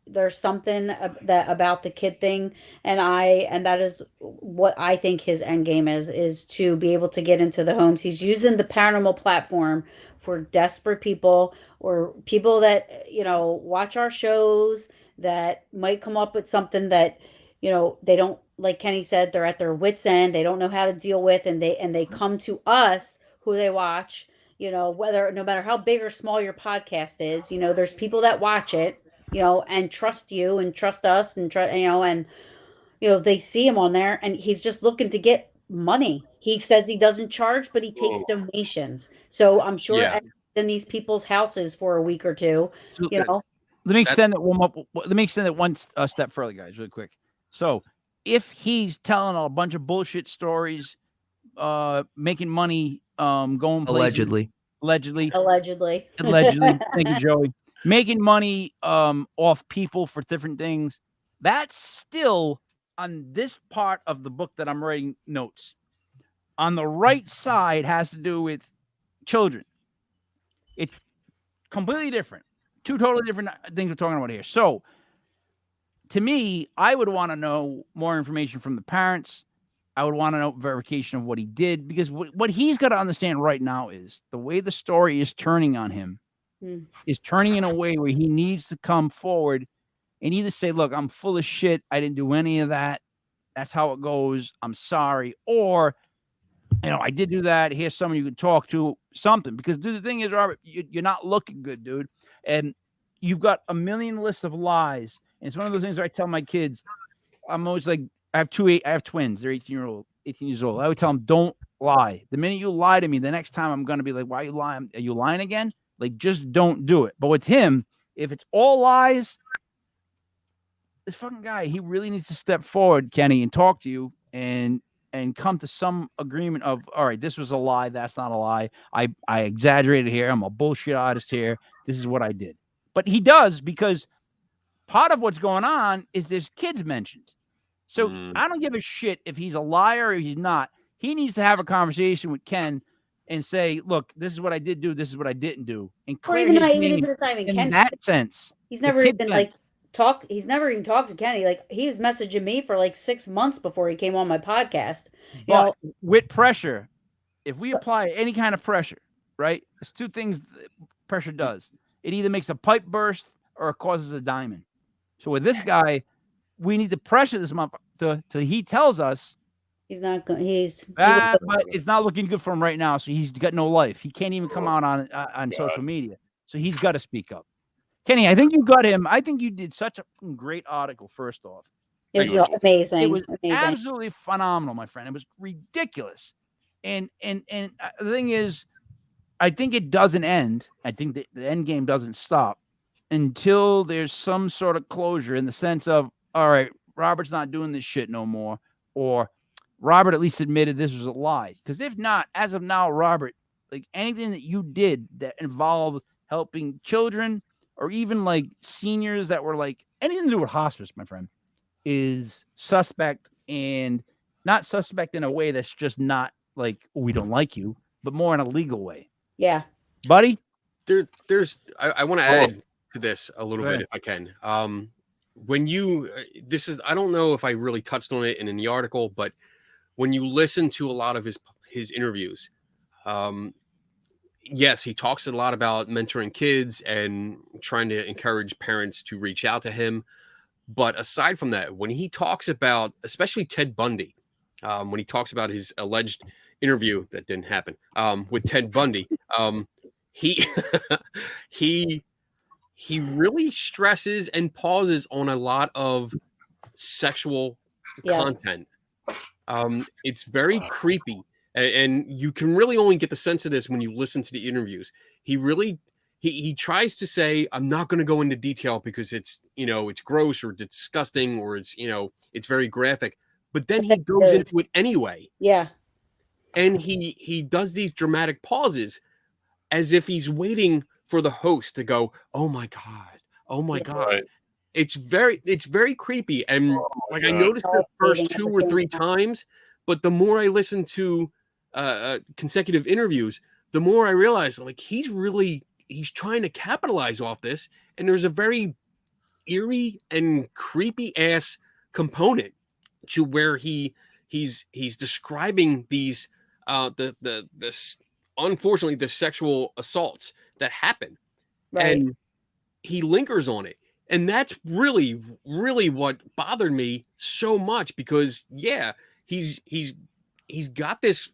there's something that about the kid thing, and that is what I think his end game is to be able to get into the homes. He's using the paranormal platform for desperate people or people that watch our shows that might come up with something that they don't, like Kenny said, they're at their wits' end. They don't know how to deal with, and they come to us. Who they watch, no matter how big or small your podcast is, there's people that watch it, and trust you and trust us and they see him on there and he's just looking to get money. He says he doesn't charge, but he takes donations. So I'm sure in these people's houses for a week or two, Let me extend that one step further, guys, really quick. So if he's telling a bunch of bullshit stories, making money, going places, allegedly. Thank you, Joey. Making money off people for different things. That's still on this part of the book that I'm writing notes. On the right side has to do with children. It's completely different. Two totally different things we're talking about here. So to me, I would want to know more information from the parents. I would want to know verification of what he did, because what he's got to understand right now is the way the story is turning on him is turning in a way where he needs to come forward and either say, look, I'm full of shit. I didn't do any of that. That's how it goes. I'm sorry. Or, I did do that. Here's someone you can talk to, something. Because dude, the thing is, Robert, you're not looking good, dude. And you've got a million lists of lies. And it's one of those things where I tell my kids, I'm always like, I have twins. They're 18 years old. I would tell them, don't lie. The minute you lie to me, the next time I'm going to be like, why are you lying? Are you lying again? Like, just don't do it. But with him, if it's all lies, this fucking guy, he really needs to step forward, Kenny, and talk to you and come to some agreement of, all right, this was a lie. That's not a lie. I exaggerated here. I'm a bullshit artist here. This is what I did. But he does, because part of what's going on is there's kids mentioned. So I don't give a shit if he's a liar or he's not. He needs to have a conversation with Ken and say, look, this is what I did do. This is what I didn't do. And clear his name in that sense. He's never even he's never even talked to Kenny. Like, he was messaging me for like 6 months before he came on my podcast. But with pressure, if we apply any kind of pressure, right? There's two things that pressure does. It either makes a pipe burst or it causes a diamond. So with this guy, we need to pressure this month till he tells us he's not good. But it's not looking good for him right now. So he's got no life. He can't even come out on social media. So he's got to speak up. Kenny, I think you got him. I think you did such a great article. First off, it was amazing. It was absolutely phenomenal, my friend. It was ridiculous. And the thing is, I think it doesn't end. I think the end game doesn't stop until there's some sort of closure in the sense of, all right, Robert's not doing this shit no more, or Robert at least admitted this was a lie. Because if not, as of now, Robert, like anything that you did that involved helping children or even like seniors that were like anything to do with hospice, my friend, is suspect, and not suspect in a way that's just not like, oh, we don't like you, but more in a legal way. Yeah. Buddy? I want to add to this a little bit if I can. When you, I don't know if I really touched on it in the article, but when you listen to a lot of his interviews, yes, he talks a lot about mentoring kids and trying to encourage parents to reach out to him. But aside from that, when he talks about, especially Ted Bundy, when he talks about his alleged interview that didn't happen with Ted Bundy, he really stresses and pauses on a lot of sexual content. It's very creepy, and you can really only get the sense of this when you listen to the interviews. He tries to say, I'm not going to go into detail because it's, it's gross or disgusting or it's, it's very graphic, but then he goes into it anyway. Yeah. And he does these dramatic pauses as if he's waiting for the host to go, oh my God. Oh my God. Right. It's very creepy. And I noticed it the first 2 or 3 times, but the more I listen to consecutive interviews, the more I realize like he's trying to capitalize off this. And there's a very eerie and creepy ass component to where he's describing these unfortunately the sexual assaults that happen. Right. And he lingers on it. And that's really, really what bothered me so much because he's got this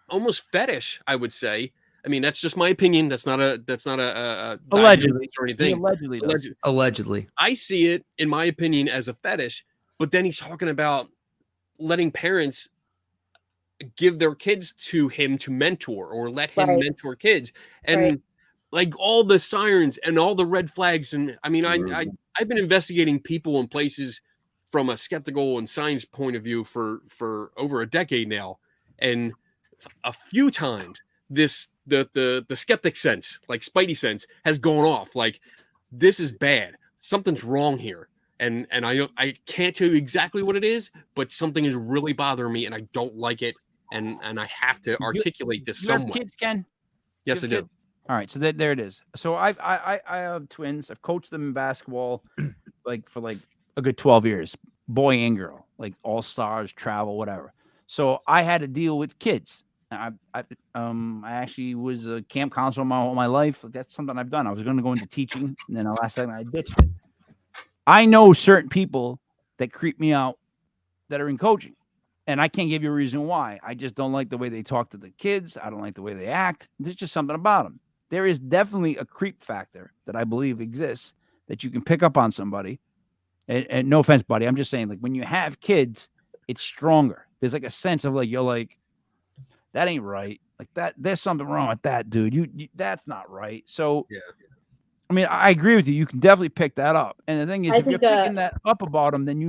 almost fetish, I would say. I mean, that's just my opinion. That's not a Allegedly or anything. Allegedly. I see it, in my opinion, as a fetish. But then he's talking about letting parents give their kids to him to mentor or let him mentor kids, and like all the sirens and all the red flags. And I mean, I've been investigating people and places from a skeptical and science point of view for over a decade now, and a few times the skeptic sense, like Spidey sense, has gone off. Like, this is bad. Something's wrong here. And I can't tell you exactly what it is, but something is really bothering me and I don't like it. And I have to articulate this somewhere. You have kids, Ken? Yes, I do. All right. So there it is. So I have twins. I've coached them in basketball for a good 12 years, boy and girl, like all stars, travel, whatever. So I had to deal with kids. I actually was a camp counselor all my life. That's something I've done. I was going to go into teaching, and then the last second I ditched it. I know certain people that creep me out that are in coaching, and I can't give you a reason why. I just don't like the way they talk to the kids. I don't like the way they act. There's just something about them. There is definitely a creep factor that I believe exists that you can pick up on somebody. And no offense, buddy, I'm just saying, like, when you have kids, it's stronger. There's like a sense of like, you're like, that ain't right. Like that, there's something wrong with that, dude. You that's not right. So, yeah. I mean, I agree with you. You can definitely pick that up. And the thing is, if you're picking that up about him, then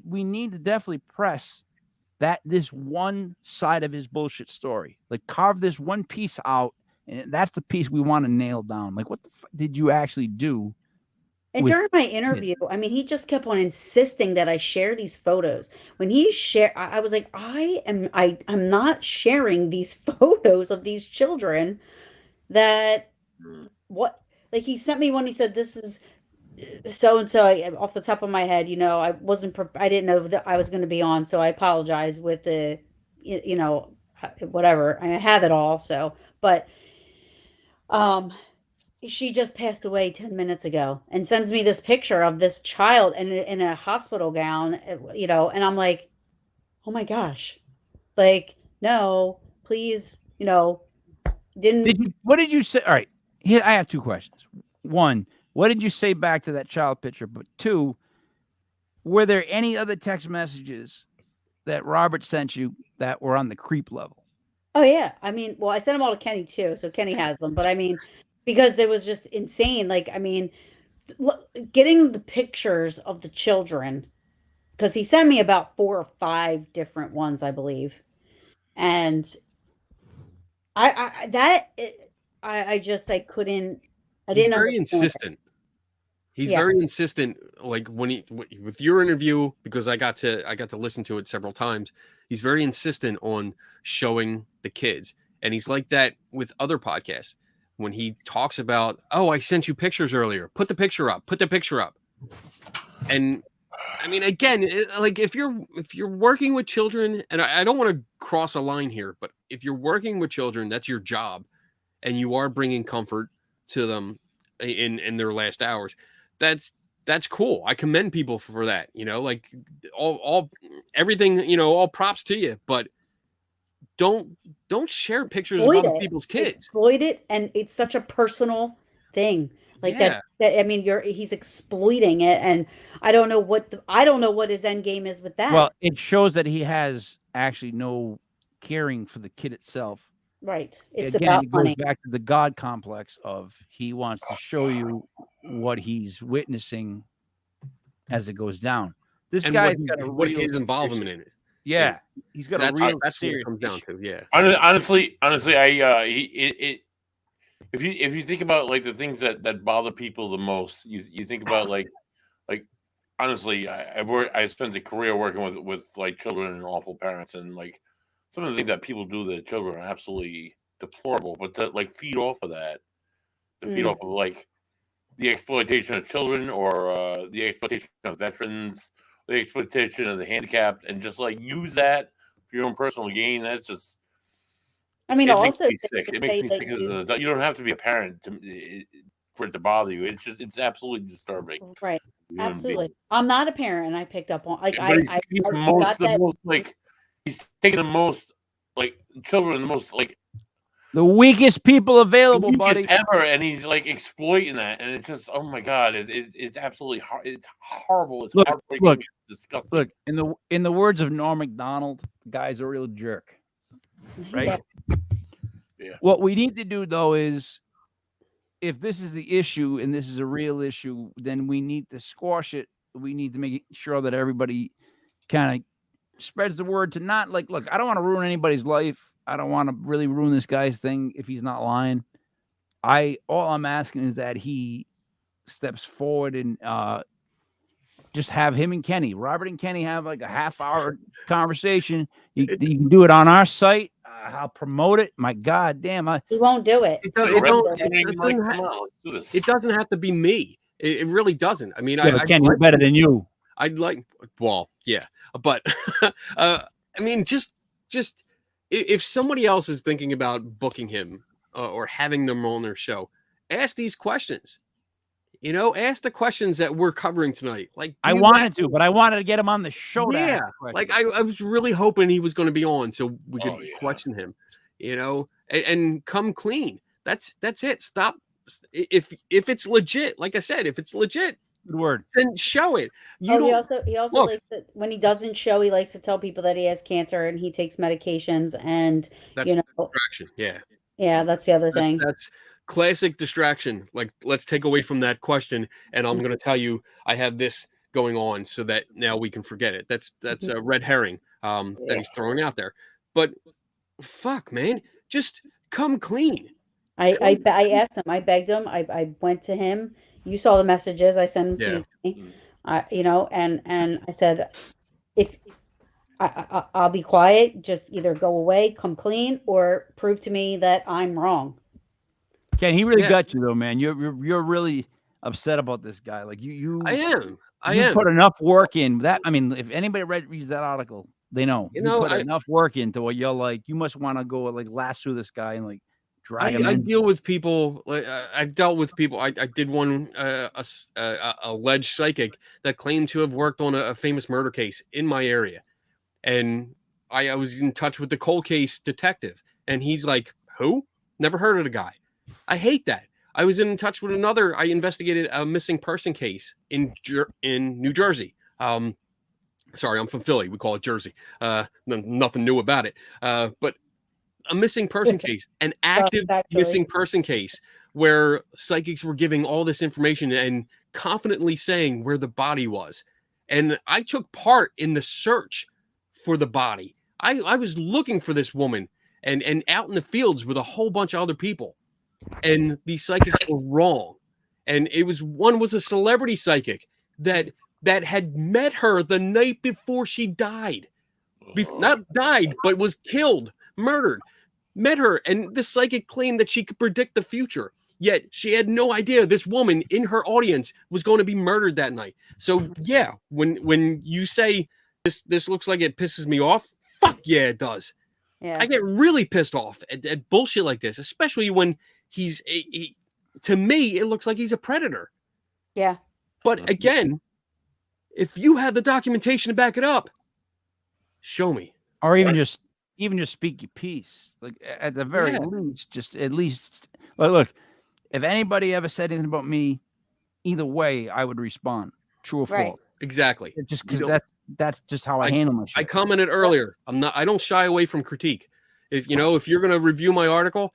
we need to definitely press this one side of his bullshit story. Like, carve this one piece out, and that's the piece we want to nail down. Like, what the fuck did you actually do? And during my interview, I mean, he just kept on insisting that I share these photos. When he shared, I was like, I'm not sharing these photos of these children. Like, he sent me one. He said, this is so and so. Off the top of my head, I didn't know that I was going to be on, so I apologize with the, whatever. I have it all. So, but, she just passed away 10 minutes ago and sends me this picture of this child in a hospital gown, and I'm like, oh my gosh, like, no, please, what did you say? All right. Here, I have 2 questions. 1, what did you say back to that child picture? But 2, were there any other text messages that Robert sent you that were on the creep level? Oh yeah. I mean, well, I sent them all to Kenny too. So Kenny has them, but I mean, because it was just insane. Like, I mean, getting the pictures of the children, because he sent me about 4 or 5 different ones, I believe. And I couldn't. He's very insistent. He's very insistent. Like with your interview, because I got to listen to it several times. He's very insistent on showing the kids, and he's like that with other podcasts. When he talks about, oh, I sent you pictures earlier. Put the picture up. And I mean, again, like if you're working with children, and I don't want to cross a line here, but if you're working with children, that's your job, and you are bringing comfort to them in their last hours. That's cool. I commend people for that. Like all everything. All props to you, but don't share pictures of other people's kids. Exploit it, and it's such a personal thing. Like Yeah. that I mean, he's exploiting it, and I don't know what his end game is with that. Well, it shows that he has actually no caring for the kid itself. Right. It's Again, about it goes money. back to the God complex of he wants to show you what he's witnessing as it goes down. This And guy's what, got a what real his involvement in it. Yeah, he's got a That's real that's what it serious comes down issue. to. Yeah. Honestly, if you think about like the things that bother people the most, you think about like honestly, I spent a career working with like children and awful parents, and like some of the things that people do to their children are absolutely deplorable. But to like feed off of that, to feed off of like the exploitation of children or the exploitation of veterans, the exploitation of the handicapped, and just like use that for your own personal gain. That's just. I mean, It makes also me sick. It makes me sick as an adult. You don't have to be a parent for it to bother you. It's absolutely disturbing. Right. Human Absolutely. being. I'm not a parent, and I picked up on like But he's I taking got that. he's taking the most like children, the most like The weakest people available, weakest buddy. ever, and he's like exploiting that, and it's just oh my god, it's absolutely it's horrible. It's heartbreaking. Look, it's disgusting. Look, in the words of Norm Macdonald, the guy's a real jerk. Right? Yeah. What we need to do though is if this is the issue and this is a real issue, then we need to squash it. We need to make sure that everybody kind of spreads the word to not like, look, I don't want to ruin anybody's life. I don't want to really ruin this guy's thing if he's not lying. All I'm asking is that he steps forward and just have him and Kenny, Robert and Kenny, have like a half-hour conversation. You can do it on our site. I'll promote it. My God damn, he won't do it. It doesn't have to be me. It really doesn't. I mean, Ken, you're better than you. I'd like, well, yeah, but I mean, just if somebody else is thinking about booking him or having them on their show, ask these questions. You know, ask the questions that we're covering tonight. Like I wanted to, but I wanted to get him on the show. Yeah, like I was really hoping he was going to be on so we could question him. You know, and come clean. That's it. Stop. If it's legit, like I said, if it's legit, good word, then show it. He also look, likes to, when he doesn't show, he likes to tell people that he has cancer and he takes medications, and that's distraction. Yeah, that's the other thing. That's classic distraction. Like, let's take away from that question, and I'm going to tell you I have this going on, so that now we can forget it. That's a red herring that he's throwing out there. But fuck, man, just come clean. I asked him. I begged him. I went to him. You saw the messages. I sent them to you. You know, and I said, if I'll be quiet, just either go away, come clean, or prove to me that I'm wrong. Ken, he really got you though, man. You're really upset about this guy. Like I am. Put enough work in that. I mean, if anybody reads that article, they know you put enough work into what you're like. You must want to go like lasso this guy and like drag him in. I deal with people. Like I've dealt with people. I did one alleged psychic that claimed to have worked on a famous murder case in my area, and I was in touch with the cold case detective, and he's like, "Who? Never heard of the guy." I hate that. I was in touch with another. I investigated a missing person case in New Jersey. Sorry, I'm from Philly. We call it Jersey. Nothing new about it. But a missing person case, an active missing person case, where psychics were giving all this information and confidently saying where the body was. And I took part in the search for the body. I was looking for this woman and out in the fields with a whole bunch of other people. And these psychics were wrong. And one was a celebrity psychic that had met her the night before she died. Not died, but was killed, murdered. Met her, and this psychic claimed that she could predict the future. Yet she had no idea this woman in her audience was going to be murdered that night. So yeah, when you say this looks like it pisses me off, fuck yeah, it does. Yeah. I get really pissed off at bullshit like this, especially when to me, it looks like he's a predator. Yeah. But again, if you have the documentation to back it up, show me. Or even just speak your piece. Like at the very least, just at least look, if anybody ever said anything about me, either way, I would respond. True or Right. false. Exactly. It's just You because don't- that's just how I handle my shit. I commented earlier. I don't shy away from critique. If you're going to review my article,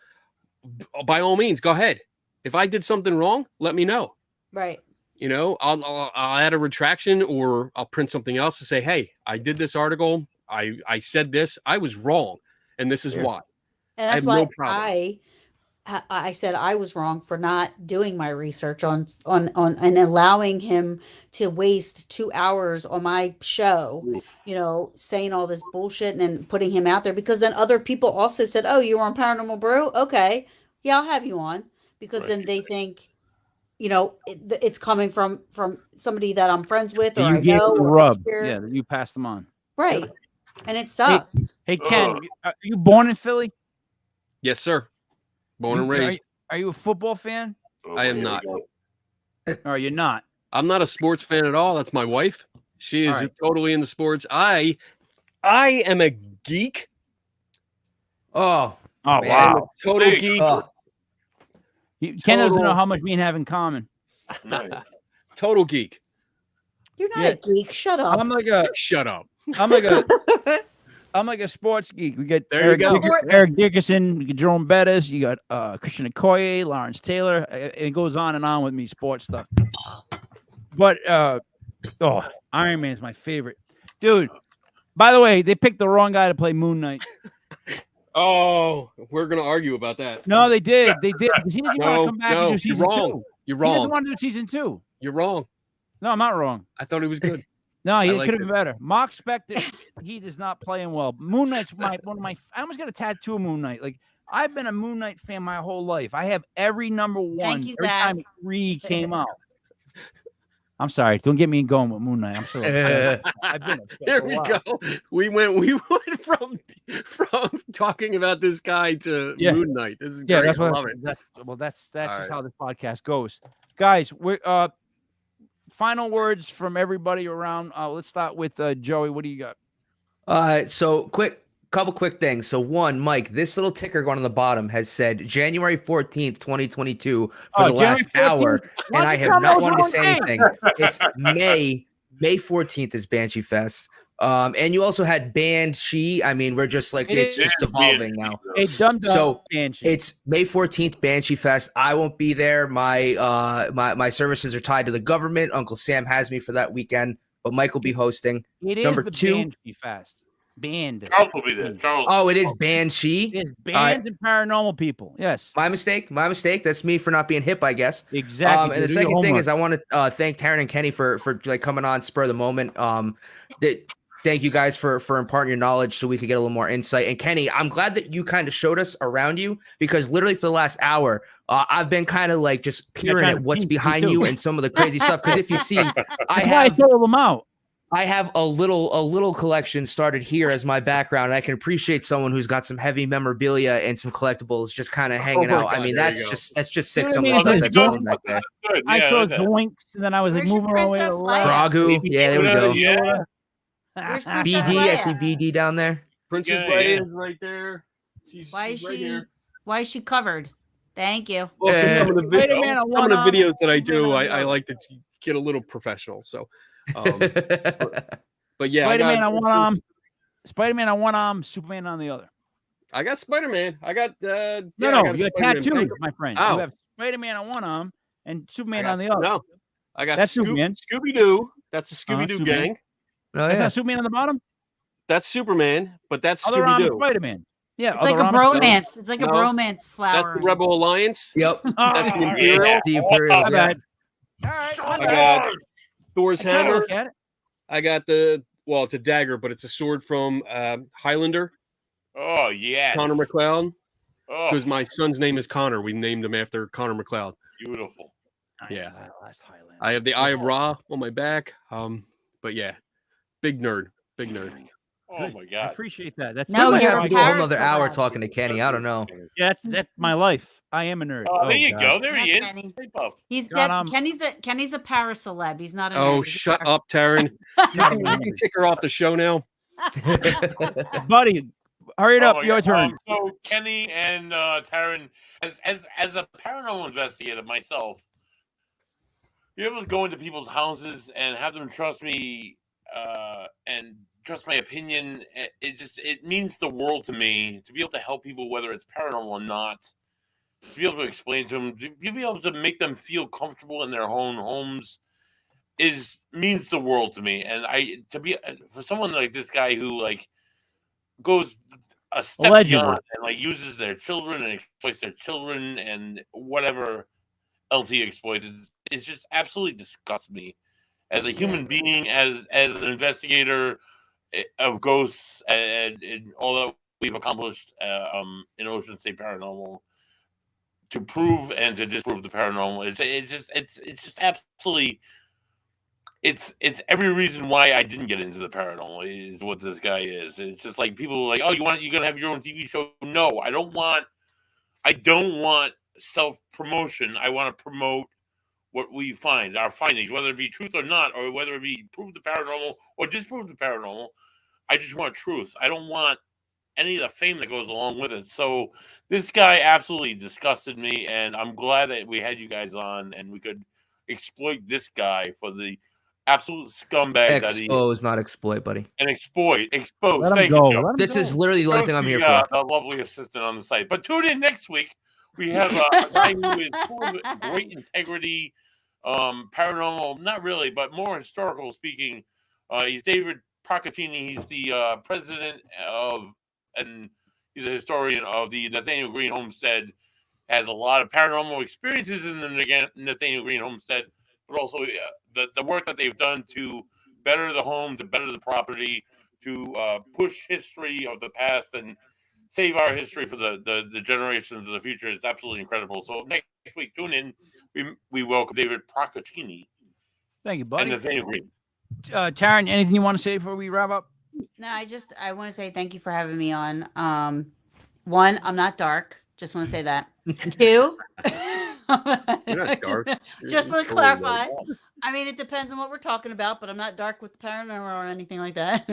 by all means, go ahead. If I did something wrong, let me know. Right. I'll add a retraction, or I'll print something else to say, hey, I did this article. I said this. I was wrong, and this is why. And I that's have why no problem. I said I was wrong for not doing my research on and allowing him to waste 2 hours on my show, saying all this bullshit and then putting him out there, because then other people also said, oh, you were on Paranormal Brew? Okay. Yeah, I'll have you on, because then they think, it's coming from somebody that I'm friends with, or you I gave know. them the or I rub. hear. Yeah, you passed them on. Right. And it sucks. Hey Ken, are you born in Philly? Yes, sir. Born and raised. Are you a football fan? I am not. Or you're not? I'm not a sports fan at all. That's my wife. She is All right. totally into sports. I am a geek. Oh, Oh man. wow! Total geek. Oh. Ken doesn't know Total- how much we have in common. Total geek. You're not a geek. Shut up. Shut up. I'm like a sports geek. We got There you go. Eric Dickerson, you got Jerome Bettis, you got Christian Okoye, Lawrence Taylor. It goes on and on with me, sports stuff. But Iron Man is my favorite, dude. By the way, they picked the wrong guy to play Moon Knight. Oh, we're gonna argue about that. No, they did. They did. Because he doesn't want No, to come back and no, do you're season wrong. 2. You're He doesn't wrong. want to do season 2. You're wrong. No, I'm not wrong. I thought he was good. No, he I liked could have been it. better. Mark Spector, he is not playing well. Moon Knight's one of my. I almost got a tattoo of Moon Knight. Like, I've been a Moon Knight fan my whole life. I have every number one. Thank you, every Zach. time 3 came out. I'm sorry. Don't get me going with Moon Knight. I'm sorry. I've been upset There for a we while. go. We went from talking about this guy to Yeah. Moon Knight. This is Yeah, great. that's I what. love it. That's All just right. how this podcast goes, guys. We're final words from everybody around. Let's start with Joey. What do you got? So couple quick things. So one, Mike, this little ticker going on the bottom has said January 14th, 2022 for the last hour, and I have not wanted to say anything. It's May 14th is Banshee Fest. And you also had Banshee. I mean, we're just like, it's just evolving now. So it's May 14th, Banshee Fest. I won't be there. My services are tied to the government. Uncle Sam has me for that weekend, but Mike will be hosting. It is Number the 2. Banshee Fest. Band. Charles will be there. Charles. Oh, it is Banshee. It is bands and paranormal people. Yes. My mistake. That's me for not being hip, I guess. Exactly. And the second thing is I want to thank Taryn and Kenny for like coming on spur of the moment. Thank you guys for imparting your knowledge so we could get a little more insight. And Kenny, I'm glad that you kind of showed us around you, because literally for the last hour, I've been kind of like just peering at what's behind you and some of the crazy stuff. Because if you see, I told them out. I have a little collection started here as my background. And I can appreciate someone who's got some heavy memorabilia and some collectibles just kind of hanging out. God, I mean, that's just sick. You Some know of what I the mean? stuff that's going back there. I saw Doinks, and then I was like Where's your moving away. Princess Leia? Pragu, yeah, there we go. Yeah. Where's Princess BD, I Leia? see BD down there. Princess Yeah, Leia yeah. is right there. She's Why is right she? here. Why is she covered? Thank you. Well, Yeah. some of the, Spider-Man on some of the one arm, videos that I do, Superman on the I other. like to get a little professional. So, but yeah, Spider-Man on one arm. Spider-Man on one arm. Superman on the other. I got Spider-Man. I got No, I you got got Spider-Man tattoos, blanket. my friend. Oh. You have Spider-Man on one arm and Superman I on got- the other. No, I got That's Superman. Scooby-Doo. That's the Scooby-Doo Superman. gang. Oh That's yeah. not Superman on the bottom. That's Superman, but that's Other arm is Scooby-Doo. Spider-Man. Yeah, It's like a other arm is Spider-Man. bromance. It's like a No, bromance flower. That's the Rebel Alliance. Yep. That's the Oh, Imperial. The Imperials. my Yeah. bad. All right, I got Thor's I'm trying to hammer. look at it. I got it's a dagger, but it's a sword from Highlander, Oh yes. Connor McLeod. Oh, Because my son's name is Connor. We named him after Connor McLeod. beautiful. Yeah. Last Highlander. I have the Eye of Ra on my back. But yeah, big nerd. Big nerd. Oh my I God. appreciate that. That's No, We might you're have a to do a whole Paris nother hour celeb. talking to Kenny. I don't know. Yeah, that's my life. I am a nerd. Oh, there you God. go. There he is. Kenny. Hey, Puff. He's God, dead. I'm- Kenny's a Paris celeb. He's not a Oh, nerd. He's a shut Paris- up, Taryn. You can kick her off the show now. buddy. Hurry it up. my Your God. turn. So Kenny and Taryn, as a paranormal investigator myself, be able to go into people's houses and have them trust me and trust my opinion. It means the world to me to be able to help people, whether it's paranormal or not. To be able to explain to them, to be able to make them feel comfortable in their own homes means the world to me. And for someone like this guy who like goes a step Allegedly. beyond and like uses their children and exploits their children and whatever else he exploits, it just absolutely disgusts me as a human being, as an investigator of ghosts and all that we've accomplished in Ocean State Paranormal to prove and to disprove the paranormal. It's just absolutely. It's every reason why I didn't get into the paranormal is what this guy is. It's just like people are like, oh, you're gonna have your own TV show? No, I don't want self promotion. I want to promote what we find, our findings, whether it be truth or not, or whether it be prove the paranormal or disprove the paranormal. I just want truth. I don't want any of the fame that goes along with it. So this guy absolutely disgusted me, and I'm glad that we had you guys on and we could exploit this guy for the absolute scumbag that he Expose, not exploit, buddy. and expose. Let him Thank go. you, Joe. Let him This go. is literally the only thing I'm here for. The lovely assistant on the site. But tune in next week. We have a guy who is full of great integrity, paranormal, not really, but more historical speaking. He's David Procaccini. He's the president of, and he's a historian of the Nathaniel Green Homestead. Has a lot of paranormal experiences in the Nathaniel Green Homestead, but also the work that they've done to better the home, to better the property, to push history of the past and save our history for the generations of the future. It's absolutely incredible. So next week, tune in. We welcome David Procaccini Thank you, and buddy. Nathaniel Green. Taryn, anything you want to say before we wrap up? No, I want to say thank you for having me on. One, I'm not dark. Just want to say that. Two, You're not dark. just want to You're totally clarify. white. I mean, it depends on what we're talking about, but I'm not dark with the paranormal or anything like that.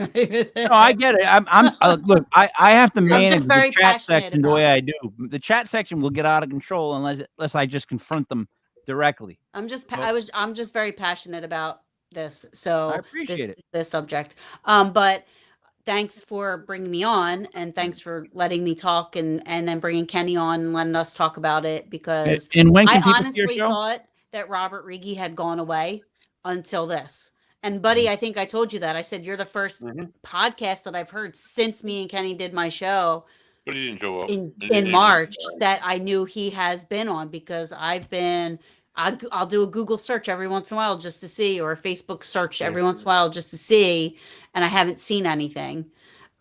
No, I get it. I'm look. I have to manage just very the chat passionate section the about way it. I do. The chat section will get out of control unless I just confront them directly. I'm just Well- I'm just very passionate about this. I So appreciate it. this subject. But thanks for bringing me on, and thanks for letting me talk, and then bringing Kenny on and letting us talk about it, because And when I can people see honestly your show? thought that Robert Righi had gone away until this. And buddy, I think I told you that. I said you're the first podcast that I've heard since me and Kenny did my show But he didn't show up. in March that I knew he has been on, because I'll do a Google search every once in a while just to see, or a Facebook search every once in a while just to see, and I haven't seen anything.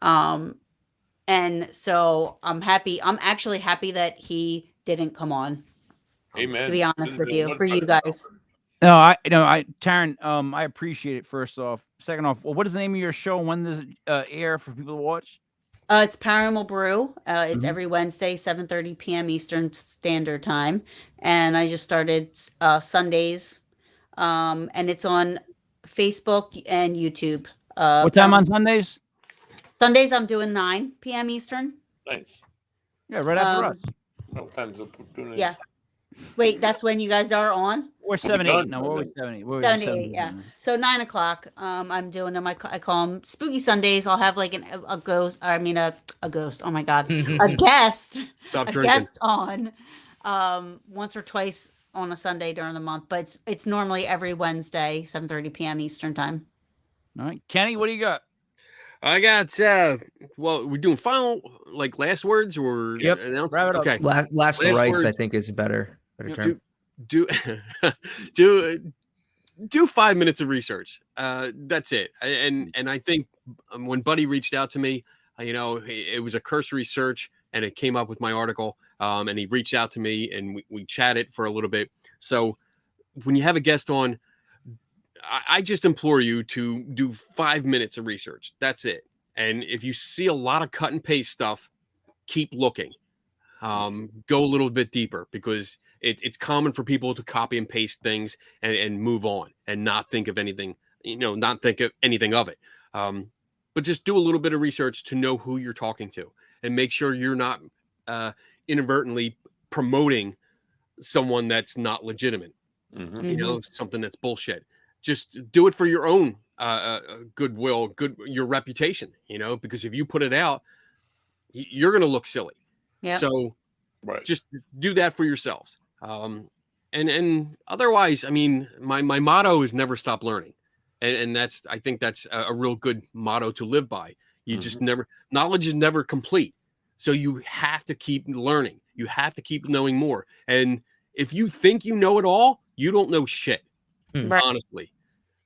And so I'm actually happy that he didn't come on, Amen. to be honest with you, for you guys. No, Taryn, I appreciate it. First off, second off, well, what is the name of your show? When does it air for people to watch? It's Paranormal Brew. It's every Wednesday, 7:30 p.m. Eastern Standard Time, and I just started Sundays, and it's on Facebook and YouTube. What time on Sundays? Sundays I'm doing 9 p.m. Eastern. Nice. Yeah, right after us. No time to tune in. Yeah. Wait, that's when you guys are on? We're 7, 8. done No, by we're then. 7, 8. We're 7 to 7, 8, yeah. So 9 o'clock. I'm doing them. I call them Spooky Sundays. I'll have like a ghost. I mean a ghost. Oh my god, a guest. Stop A drinking. guest on once or twice on a Sunday during the month, but it's normally every Wednesday, 7:30 p.m. Eastern time. All right, Kenny, what do you got? I got well, we're doing final like last words or Yep, announcement? wrap it up. Okay. Last Last rights, I words. think, is a better term. Do 5 minutes of research. That's it. And I think when Buddy reached out to me, it was a cursory search and it came up with my article. And he reached out to me and we chatted for a little bit. So when you have a guest on, I just implore you to do 5 minutes of research. That's it. And if you see a lot of cut and paste stuff, keep looking. Go a little bit deeper, because it's common for people to copy and paste things and move on and not think of anything, not think of anything of it. but just do a little bit of research to know who you're talking to, and make sure you're not inadvertently promoting someone that's not legitimate. You know, something that's bullshit. Just do it for your own goodwill, your reputation. You know, because if you put it out, you're going to look silly. Yeah. So just do that for yourselves. And otherwise, I mean, my motto is never stop learning. And I think that's a real good motto to live by. You just knowledge is never complete. So you have to keep learning. You have to keep knowing more. And if you think you know it all, you don't know shit, honestly,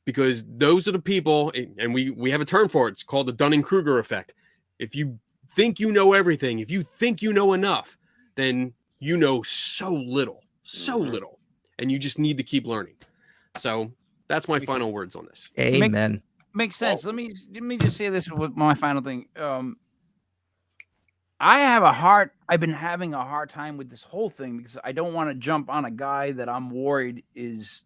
because those are the people, and we have a term for it. It's called the Dunning-Kruger effect. If you think you know everything, if you think you know enough, then you know so little, and you just need to keep learning. So that's my final words on this. Amen. Makes sense. Let me just say this with my final thing. I've been having a hard time with this whole thing because I don't want to jump on a guy that I'm worried is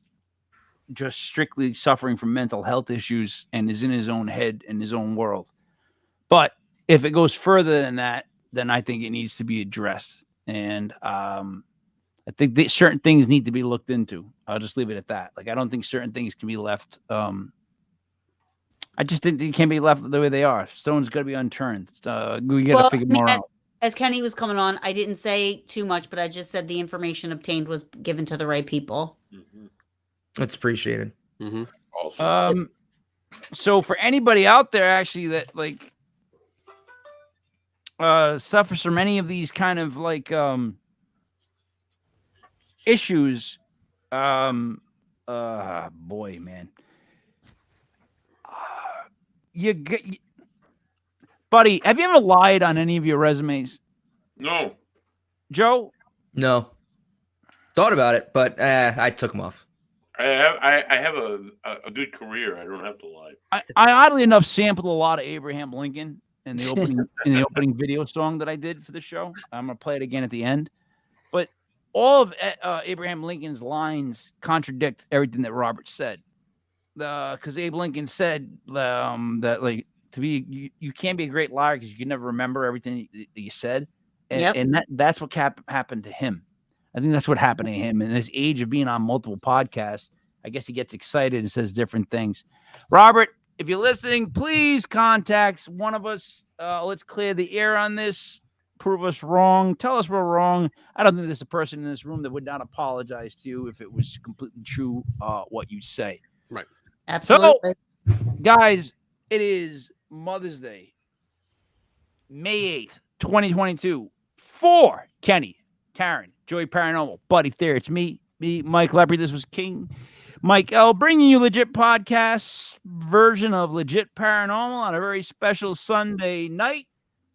just strictly suffering from mental health issues and is in his own head in his own world. But if it goes further than that, then I think it needs to be addressed. And I think that certain things need to be looked into. I'll just leave it at that. Like, I don't think certain things can be left. I just think they can't be left the way they are. Stone's got to be unturned. We got to figure more out. As Kenny was coming on, I didn't say too much, but I just said the information obtained was given to the right people. That's appreciated. Awesome. So for anybody out there actually that like suffers from any of these kind of like issues, boy, man, buddy, have you ever lied on any of your resumes? No. Joe? No. Thought about it, but I took them off. I have a good career. I don't have to lie. I oddly enough sampled a lot of Abraham Lincoln in the opening video song that I did for the show. I'm gonna play it again at the end. But all of Abraham Lincoln's lines contradict everything that Robert said. Because Abe Lincoln said that like you can't be a great liar because you can never remember everything that you said, and that's what happened to him. I think that's what happened to him in this age of being on multiple podcasts. I guess he gets excited and says different things. Robert, if you're listening, please contact one of us. Let's clear the air on this. Prove us wrong. Tell us we're wrong. I don't think there's a person in this room that would not apologize to you if it was completely true what you say. Right. Absolutely. So, guys, it is Mother's Day, May 8th, 2022. For Kenny, Karen, Joey Paranormal, Buddy Thayer, it's me, Mike Lepre. This was King Mike L, bringing you Legit Podcast version of Legit Paranormal on a very special Sunday night.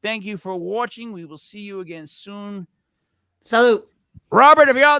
Thank you for watching. We will see you again soon. Salute. Robert, if you're out